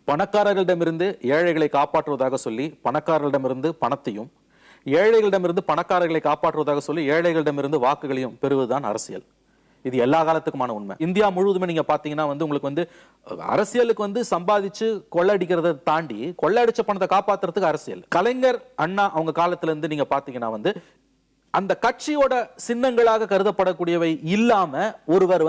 பணக்காரர்களிடமிருந்து ஏழைகளை காப்பாற்றுவதாக சொல்லி பணக்காரர்களிடமிருந்து பணத்தையும், ஏழைகளிடமிருந்து பணக்காரர்களை காப்பாற்றுவதாக சொல்லி ஏழைகளிடமிருந்து வாக்குகளையும் பெறுவதுதான் அரசியல். இது எல்லா காலத்துக்குமான உண்மை. இந்தியா முழுவதுமே நீங்க பாத்தீங்கன்னா உங்களுக்கு அரசியலுக்கு சம்பாதிச்சு கொள்ளடிக்கிறத தாண்டி கொள்ளடிச்ச பணத்தை காப்பாத்துறதுக்கு அரசியல். கலைஞர், அண்ணா அவங்க காலத்துல இருந்து நீங்க பாத்தீங்கன்னா அந்த கட்சியோட சின்னங்களாக கருதப்படக்கூடியவை இல்லாம ஒருவர்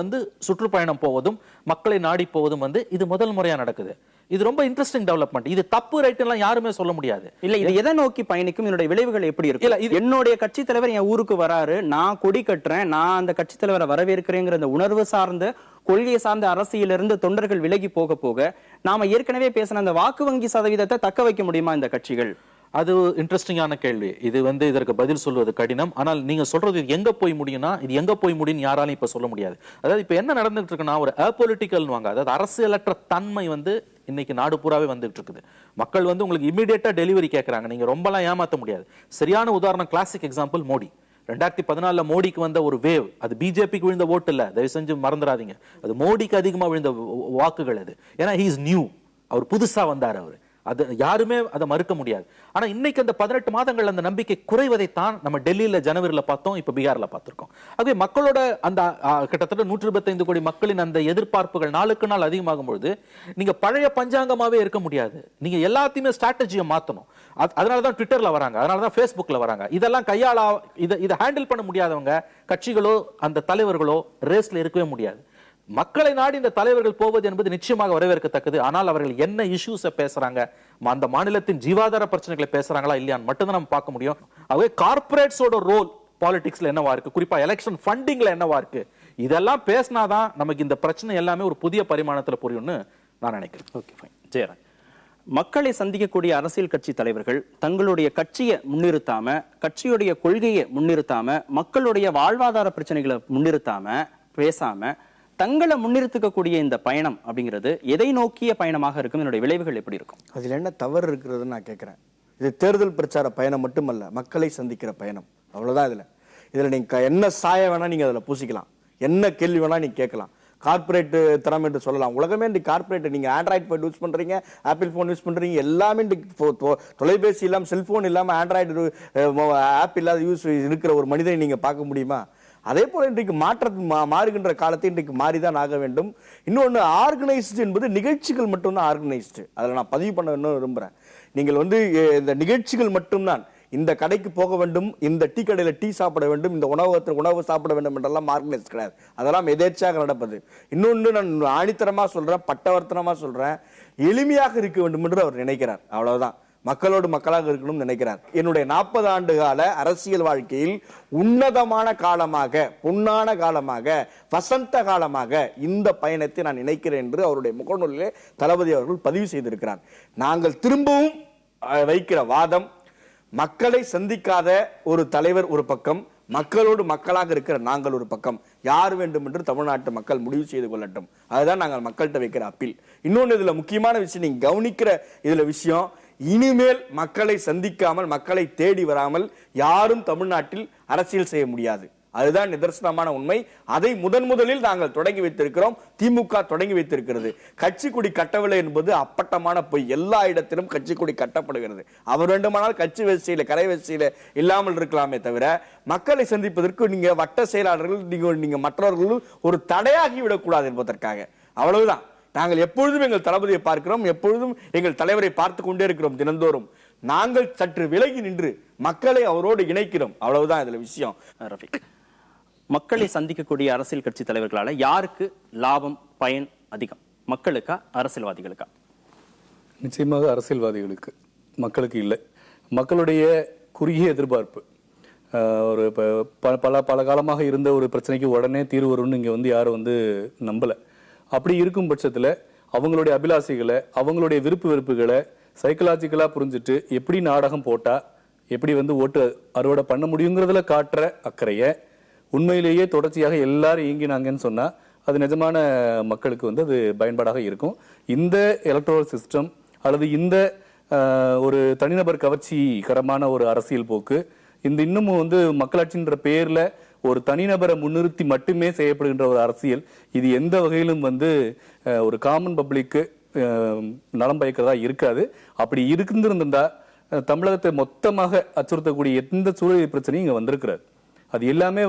சுற்றுப்பயணம் போவதும் மக்களை நாடி போவதும் இது முதல் முறையா நடக்குது. இது ரொம்ப இன்ட்ரெஸ்டிங் டெவலப்மெண்ட். இது தப்பு ரைட் எல்லாம் யாருமே சொல்ல முடியாது. இல்ல இது எதை நோக்கி பயணிக்கும், இதனுடைய விளைவுகள் எப்படி இருக்கு? இல்ல இது என்னுடைய கட்சி தலைவர் என் ஊருக்கு வராரு, நான் கொடி கட்டுறேன், நான் அந்த கட்சி தலைவரை வரவேற்கிறேங்கிற அந்த உணர்வு சார்ந்த, கொள்கை சார்ந்த அரசியலிருந்து தொண்டர்கள் விலகி போக போக நாம ஏற்கனவே பேசின அந்த வாக்கு வங்கி சதவீதத்தை தக்க வைக்க முடியுமா இந்த கட்சிகள்? அது இன்ட்ரெஸ்டிங்கான கேள்வி. இது இதற்கு பதில் சொல்வது கடினம். ஆனால் நீங்க சொல்றது இது எங்க போய் முடியும்னா, இது எங்க போய் முடியும் யாராலும் இப்ப சொல்ல முடியாது. அதாவது இப்ப என்ன நடந்துட்டு இருக்குன்னா, ஒரு அபொலிட்டிக்கல் வாங்க, அதாவது அரசியலற்ற தன்மை இன்னைக்கு நாடு பூராவே வந்துட்டு இருக்குது. மக்கள் உங்களுக்கு இமிடியேட்டா டெலிவரி கேட்கறாங்க. நீங்க ரொம்பலாம் ஏமாத்த முடியாது. சரியான உதாரணம், கிளாசிக் எக்ஸாம்பிள் மோடி. 2014 மோடிக்கு வந்த ஒரு வேவ், அது பிஜேபிக்கு விழுந்த ஓட்டு இல்ல, தயவு செஞ்சு மறந்துடாதீங்க. அது மோடிக்கு அதிகமா விழுந்த வாக்குகள். அது ஏன்னா ஹி இஸ் நியூ, அவர் புதுசா வந்தார். அவரு அது யாருமே அதை மறுக்க முடியாது. ஆனா இன்னைக்கு அந்த 18 மாதங்கள் அந்த நம்பிக்கை குறைவதைத்தான் நம்ம டெல்லியில ஜனவரியில பார்த்தோம், இப்ப பீகார்ல பார்த்திருக்கோம். ஆகவே மக்களோட அந்த கிட்டத்தட்ட 125 கோடி மக்களின் அந்த எதிர்பார்ப்புகள் நாளுக்கு நாள் அதிகமாகும் பொழுது நீங்க பழைய பஞ்சாங்கமாவே இருக்க முடியாது. நீங்க எல்லாத்தையுமே ஸ்ட்ராட்டஜியை மாத்தணும். அதனாலதான் ட்விட்டர்ல வராங்க, அதனாலதான் பேஸ்புக்ல வராங்க. இதெல்லாம் இதை ஹேண்டில் பண்ண முடியாதவங்க, கட்சிகளோ அந்த தலைவர்களோ ரேஸ்ல இருக்கவே முடியாது. மக்களை நாடி இந்த தலைவர்கள் போவது என்பது நிச்சயமாக வரவேற்கத்தக்கது. ஆனால் அவர்கள் என்ன இஷ்யூஸை பேசுறாங்க, அந்த மாநிலத்தின் ஜீவாதார பிரச்சனைகளை பேசுறாங்களா இல்லையான்னு மட்டும்தான் நம்ம பார்க்க முடியும். ஆகவே கார்பரேட்ஸோட ரோல் பாலிடிக்ஸ்ல என்னவா இருக்கு, குறிப்பா எலெக்ஷன் ஃபண்டிங்ல என்னவா இருக்கு, இதெல்லாம் பேசினாதான் நமக்கு இந்த பிரச்சனை எல்லாமே ஒரு புதிய பரிமாணத்துல புரியும்னு நான் நினைக்கிறேன். Okay, fine. ஜெயராஜ், மக்களை சந்திக்கக்கூடிய அரசியல் கட்சி தலைவர்கள் தங்களுடைய கட்சியை முன்னிறுத்தாம, கட்சியுடைய கொள்கையை முன்னிறுத்தாம, மக்களுடைய வாழ்வாதார பிரச்சனைகளை முன்னிறுத்தாம, பேசாம தங்களை முன்னிறுத்திக்கக்கூடிய இந்த பயணம் அப்படிங்கிறது எதை நோக்கிய பயணமாக இருக்கும்? என்னுடைய விளைவுகள் எப்படி இருக்கும்? அதில் என்ன தவறு இருக்கிறதுன்னு நான் கேட்குறேன். இது தேர்தல் பிரச்சார பயணம் மட்டுமல்ல, மக்களை சந்திக்கிற பயணம், அவ்வளோதான். இதில் நீங்கள் என்ன சாய வேணா நீங்கள் அதில் பூசிக்கலாம், என்ன கேள்வி வேணா நீங்கள் கேட்கலாம். கார்பரேட் தரம் என்று சொல்லலாம். உலகமே இன்றைக்கு கார்பரேட். நீங்க ஆண்ட்ராய்டு போன் யூஸ் பண்றீங்க, ஆப்பிள் போன் யூஸ் பண்றீங்க, எல்லாமே தொலைபேசி இல்லாம செல்போன் இல்லாம ஆண்ட்ராய்டு ஆப் இல்லாத யூஸ் இருக்கிற ஒரு மனிதனை நீங்க பார்க்க முடியுமா? அதே போல இன்றைக்கு மாறுகின்ற காலத்தை இன்றைக்கு மாறிதான் ஆக வேண்டும். இன்னொன்று, ஆர்கனைஸ்டு என்பது நிகழ்ச்சிகள் மட்டும்தான் ஆர்கனைஸ்டு. அதில் நான் பதிவு பண்ண விரும்புகிறேன். நீங்கள் இந்த நிகழ்ச்சிகள் மட்டும்தான். இந்த கடைக்கு போக வேண்டும், இந்த டீ கடையில் டீ சாப்பிட வேண்டும், இந்த உணவகத்தில் உணவு சாப்பிட வேண்டும் என்றெல்லாம் ஆர்கனைஸ் கிடையாது. அதெல்லாம் எதேச்சாக நடப்பது. இன்னொன்று நான் ஆணித்தரமாக சொல்கிறேன், பட்டவர்த்தனமாக சொல்கிறேன், எளிமையாக இருக்க வேண்டும் என்று அவர் நினைக்கிறார். அவ்வளவுதான். மக்களோடு மக்களாக இருக்கணும்னு நினைக்கிறார். என்னுடைய 40 ஆண்டு கால அரசியல் வாழ்க்கையில் உன்னதமான காலமாக, பொன்னான காலமாக, வசந்த காலமாக இந்த பயணத்தை நான் நினைக்கிறேன் என்று அவருடைய முகநூலிலே தளபதி அவர்கள் பதிவு செய்திருக்கிறார். நாங்கள் திரும்பவும் வைக்கிற வாதம், மக்களை சந்திக்காத ஒரு தலைவர் ஒரு பக்கம், மக்களோடு மக்களாக இருக்கிற நாங்கள் ஒரு பக்கம். யார் வேண்டும் என்று தமிழ்நாட்டு மக்கள் முடிவு செய்து கொள்ளட்டும். அதுதான் நாங்கள் மக்கள்கிட்ட வைக்கிற அப்பீல். இன்னொன்று, இதுல முக்கியமான விஷயம், நீங்க கவனிக்கிற இதுல விஷயம், இனிமேல் மக்களை சந்திக்காமல், மக்களை தேடி வராமல் யாரும் தமிழ்நாட்டில் அரசியல் செய்ய முடியாது. அதுதான் நிதர்சனமான உண்மை. அதை முதலில் நாங்கள் தொடங்கி வைத்திருக்கிறோம். திமுக தொடங்கி வைத்திருக்கிறது. கட்சி கொடி கட்டவில்லை என்பது அப்பட்டமான பொய். எல்லா இடத்திலும் கட்சி கொடி கட்டப்படுகிறது. அவர் வேண்டுமானால் கட்சி வேஷ்டியில, கரை வேஷ்டியில இல்லாமல் இருக்கலாமே தவிர, மக்களை சந்திப்பதற்கு நீங்க வட்ட செயலாளர்கள், நீங்க மற்றவர்களும் ஒரு தடையாகி விடக்கூடாது என்பதற்காக. அவ்வளவுதான். நாங்கள் எப்பொழுதும் எங்கள் தளபதியை பார்க்கிறோம், எப்பொழுதும் எங்கள் தலைவரை பார்த்து கொண்டே இருக்கிறோம். தினந்தோறும் நாங்கள் சற்று விலகி நின்று மக்களை அவரோடு இணைக்கிறோம். அவ்வளவுதான் இதுல விஷயம். ரஃபீக், மக்களை சந்திக்கக்கூடிய அரசியல் கட்சி தலைவர்களால யாருக்கு லாபம் பயன் அதிகம்? மக்களுக்கா, அரசியல்வாதிகளுக்கா? நிச்சயமாக அரசியல்வாதிகளுக்கு, மக்களுக்கு இல்லை. மக்களுடைய குறுகிய எதிர்பார்ப்பு, ஒரு பல காலமாக இருந்த ஒரு பிரச்சனைக்கு உடனே தீர்வு வரும்னு இங்க யாரும் நம்பல. அப்படி இருக்கும் பட்சத்துல அவங்களுடைய அபிலாசைகளை, அவங்களுடைய விருப்பு வெறுப்புகளை சைக்கலாஜிக்கலா புரிஞ்சுட்டு எப்படி நாடகம் போட்டா எப்படி ஓட்டு அறுவடை பண்ண முடியுங்கிறதுல காட்டுற அக்கறைய உண்மையிலேயே தொடர்ச்சியாக எல்லாரும் இயங்கினாங்கன்னு சொன்னா அது நிஜமான மக்களுக்கு அது பயன்பாடாக இருக்கும். இந்த எலக்ட்ரல் சிஸ்டம் அல்லது இந்த ஒரு தனிநபர் கவர்ச்சிகரமான ஒரு அரசியல் போக்கு இன்னமும் மக்களாட்சின்ற பேர்ல ஒரு தனிநபரை முன்னிறுத்தி மட்டுமே செய்யப்படுகின்ற ஒரு அரசியல், இது எந்த வகையிலும் ஒரு காமன் பப்ளிக்கு நலம் பயக்கிறதா இருக்காது. அப்படி இருந்திருந்தா தமிழகத்தை மொத்தமாக அச்சுறுத்தக்கூடிய எந்த சூழல் பிரச்சனையும் இங்க வந்திருக்கிறார். அது எல்லாமே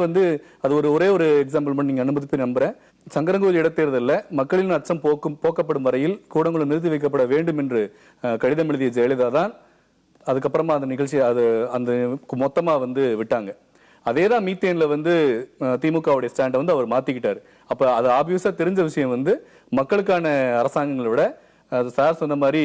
அது ஒரே ஒரு எக்ஸாம்பிள் பண்ணி நீங்க அனுமதிப்பை நம்புறேன். சங்கரங்கோவில் இடைத்தேர்தலில் மக்களின் அச்சம் போக்கப்படும் வரையில் கூடங்குளம் நிறுத்தி வைக்கப்பட வேண்டும் என்று கடிதம் எழுதிய ஜெயலலிதா தான் அதுக்கப்புறமா அந்த நிகழ்ச்சி அந்த மொத்தமா விட்டாங்க. அதேதான் மீத்தேன்ல திமுகவுடைய ஸ்டாண்டை அவர் மாத்திக்கிட்டாரு. அப்ப அது ஆப்வியஸா தெரிஞ்ச விஷயம் மக்களுக்கான அரசாங்கங்களை விட சார் சொன்ன மாதிரி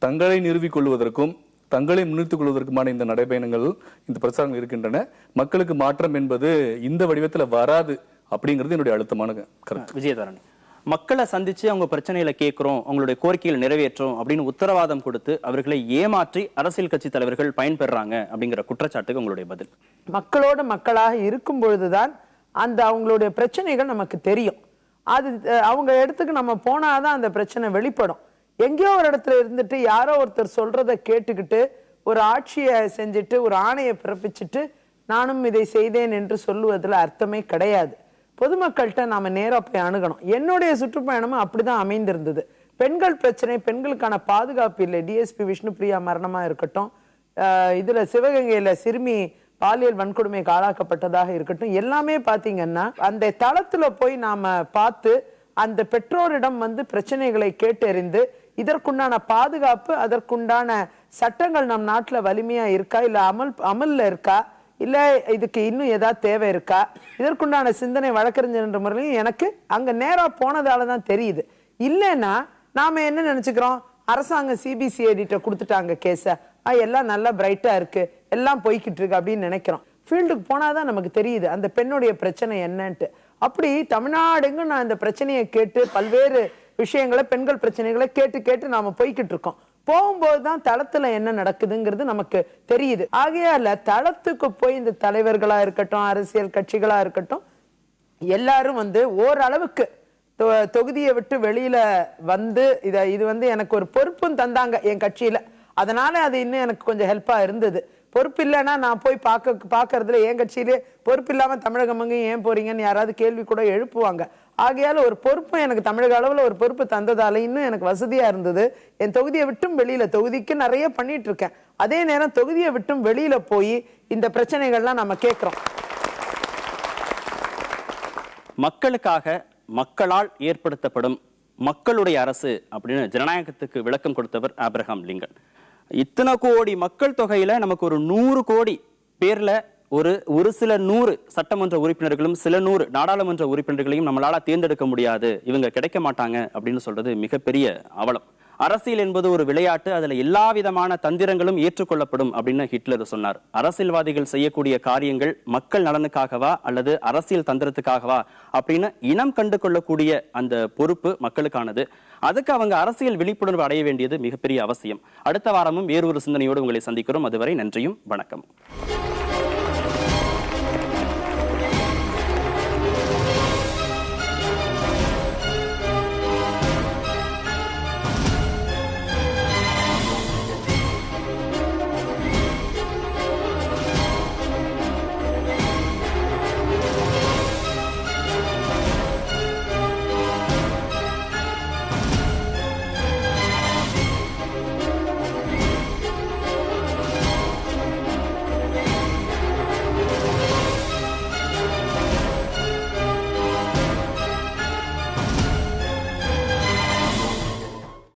தங்களை நிறுவிக் கொள்வதற்கும் தங்களை முன்னிறுத்திக் கொள்வதற்குமான இந்த நடைபயணங்கள், இந்த பிரச்சாரங்கள் இருக்கின்றன. மக்களுக்கு மாற்றம் என்பது இந்த வடிவத்துல வராது அப்படிங்கிறது என்னுடைய அழுத்தமான கருத்து. விஜயதாரணி, மக்களை சந்திச்சு அவங்க பிரச்சனைகளை கேட்கிறோம், அவங்களுடைய கோரிக்கைகள் நிறைவேற்றும் அப்படின்னு உத்தரவாதம் கொடுத்து அவர்களை ஏமாற்றி அரசியல் கட்சி தலைவர்கள் பயன்பெறாங்க அப்படிங்கிற குற்றச்சாட்டுக்கு உங்களுடைய பதில்? மக்களோட மக்களாக இருக்கும் பொழுதுதான் அந்த அவங்களுடைய பிரச்சனைகள் நமக்கு தெரியும். அது அவங்க இடத்துக்கு நம்ம போனாதான் அந்த பிரச்சனை வெளிப்படும். எங்கேயோ ஒரு இடத்துல இருந்துட்டு யாரோ ஒருத்தர் சொல்றதை கேட்டுக்கிட்டு ஒரு ஆட்சியை செஞ்சுட்டு ஒரு ஆணையை பிறப்பிச்சுட்டு நானும் இதை செய்தேன் என்று சொல்லுவதில் அர்த்தமே கிடையாது. பொதுமக்கள்கிட்ட நாம நேராக போய் அணுகணும். என்னுடைய சுற்றுப்பயணமும் அப்படிதான் அமைந்திருந்தது. பெண்கள் பிரச்சனை, பெண்களுக்கான பாதுகாப்பு இல்லை. டிஎஸ்பி விஷ்ணுபிரியா மரணமா இருக்கட்டும், இதுல சிவகங்கையில சிறுமி பாலியல் வன்கொடுமைக்கு ஆளாக்கப்பட்டதாக இருக்கட்டும், எல்லாமே பாத்தீங்கன்னா அந்த தளத்துல போய் நாம பார்த்து அந்த பெற்றோரிடம் பிரச்சனைகளை கேட்டறிந்து இதற்குண்டான பாதுகாப்பு, அதற்குண்டான சட்டங்கள் நம் நாட்டுல வலிமையா இருக்கா, இல்ல அமல்ல இருக்கா, இல்ல இதுக்கு இன்னும் ஏதாவது தேவை இருக்கா, இதற்குண்டான சிந்தனை வழக்கறிஞர் என்ற முறையிலும் எனக்கு அங்க நேரா போனதாலதான் தெரியுது. இல்லைன்னா நாம என்ன நினைச்சுக்கிறோம், அரசாங்கம் சிபிசிஐடிட்ட கொடுத்துட்டாங்க கேஸ, எல்லாம் நல்லா பிரைட்டா இருக்கு, எல்லாம் போய்கிட்டு இருக்கு அப்படின்னு நினைக்கிறோம். ஃபீல்டுக்கு போனாதான் நமக்கு தெரியுது அந்த பெண்ணுடைய பிரச்சனை என்னன்ட்டு. அப்படி தமிழ்நாடுங்க நான் இந்த பிரச்சனையை கேட்டு பல்வேறு விஷயங்களை, பெண்கள் பிரச்சனைகளை கேட்டு கேட்டு நாம போய்கிட்டு இருக்கோம். போகும்போதுதான் தளத்துல என்ன நடக்குதுங்கிறது நமக்கு தெரியுது. ஆகையால தளத்துக்கு போய் இந்த தலைவர்களா இருக்கட்டும், அரசியல் கட்சிகளா இருக்கட்டும், எல்லாரும் ஓரளவுக்கு தொகுதியை விட்டு வெளியில இது எனக்கு ஒரு பொறுப்பும் தந்தாங்க என் கட்சியில. அதனால அது இன்னும் எனக்கு கொஞ்சம் ஹெல்ப்பா இருந்தது. பொறுப்பு இல்லைன்னா நான் போய் பார்க்கறதுல என் கட்சியிலே பொறுப்பு இல்லாம தமிழகம் ஏன் போறீங்கன்னு யாராவது கேள்வி கூட எழுப்புவாங்க. ஆகையால ஒரு பொறுப்பு எனக்கு தமிழக அளவுல ஒரு பொறுப்பு தந்ததால இன்னும் எனக்கு வசதியா இருந்தது. என் தொகுதியை விட்டும் வெளியில, தொகுதிக்கு நிறைய பண்ணிட்டு இருக்கேன், அதே நேரம் தொகுதியை விட்டும் வெளியில போய் இந்த பிரச்சனைகள்லாம் நம்ம கேட்கிறோம். மக்களுக்காக மக்களால் ஏற்படுத்தப்படும் மக்களுடைய அரசு அப்படின்னு ஜனநாயகத்துக்கு விளக்கம் கொடுத்தவர் ஆபிரகாம் லிங்கன். இத்தனை கோடி மக்கள் தொகையில நமக்கு ஒரு 100 கோடி பேர்ல ஒரு சில 100 சட்டமன்ற உறுப்பினர்களும் சில 100 நாடாளுமன்ற உறுப்பினர்களையும் நம்மளால தேர்ந்தெடுக்க முடியாது, இவங்க கிடைக்க மாட்டாங்க அப்படின்னு சொல்றது மிகப்பெரிய அவலம். அரசியல் என்பது ஒரு விளையாட்டு, அதுல எல்லா விதமான தந்திரங்களும் ஏற்றுக்கொள்ளப்படும் அப்படின்னு ஹிட்லர் சொன்னார். அரசியல்வாதிகள் செய்யக்கூடிய காரியங்கள் மக்கள் நலனுக்காகவா அல்லது அரசியல் தந்திரத்துக்காகவா அப்படின்னு இனம் கண்டு கொள்ளக்கூடிய அந்த பொறுப்பு மக்களுக்கானது. அதுக்கு அவங்க அரசியல் விழிப்புணர்வு அடைய வேண்டியது மிகப்பெரிய அவசியம். அடுத்த வாரமும் வேறொரு சிந்தனையோடு உங்களை சந்திக்கிறோம். அதுவரை நன்றியும் வணக்கம்.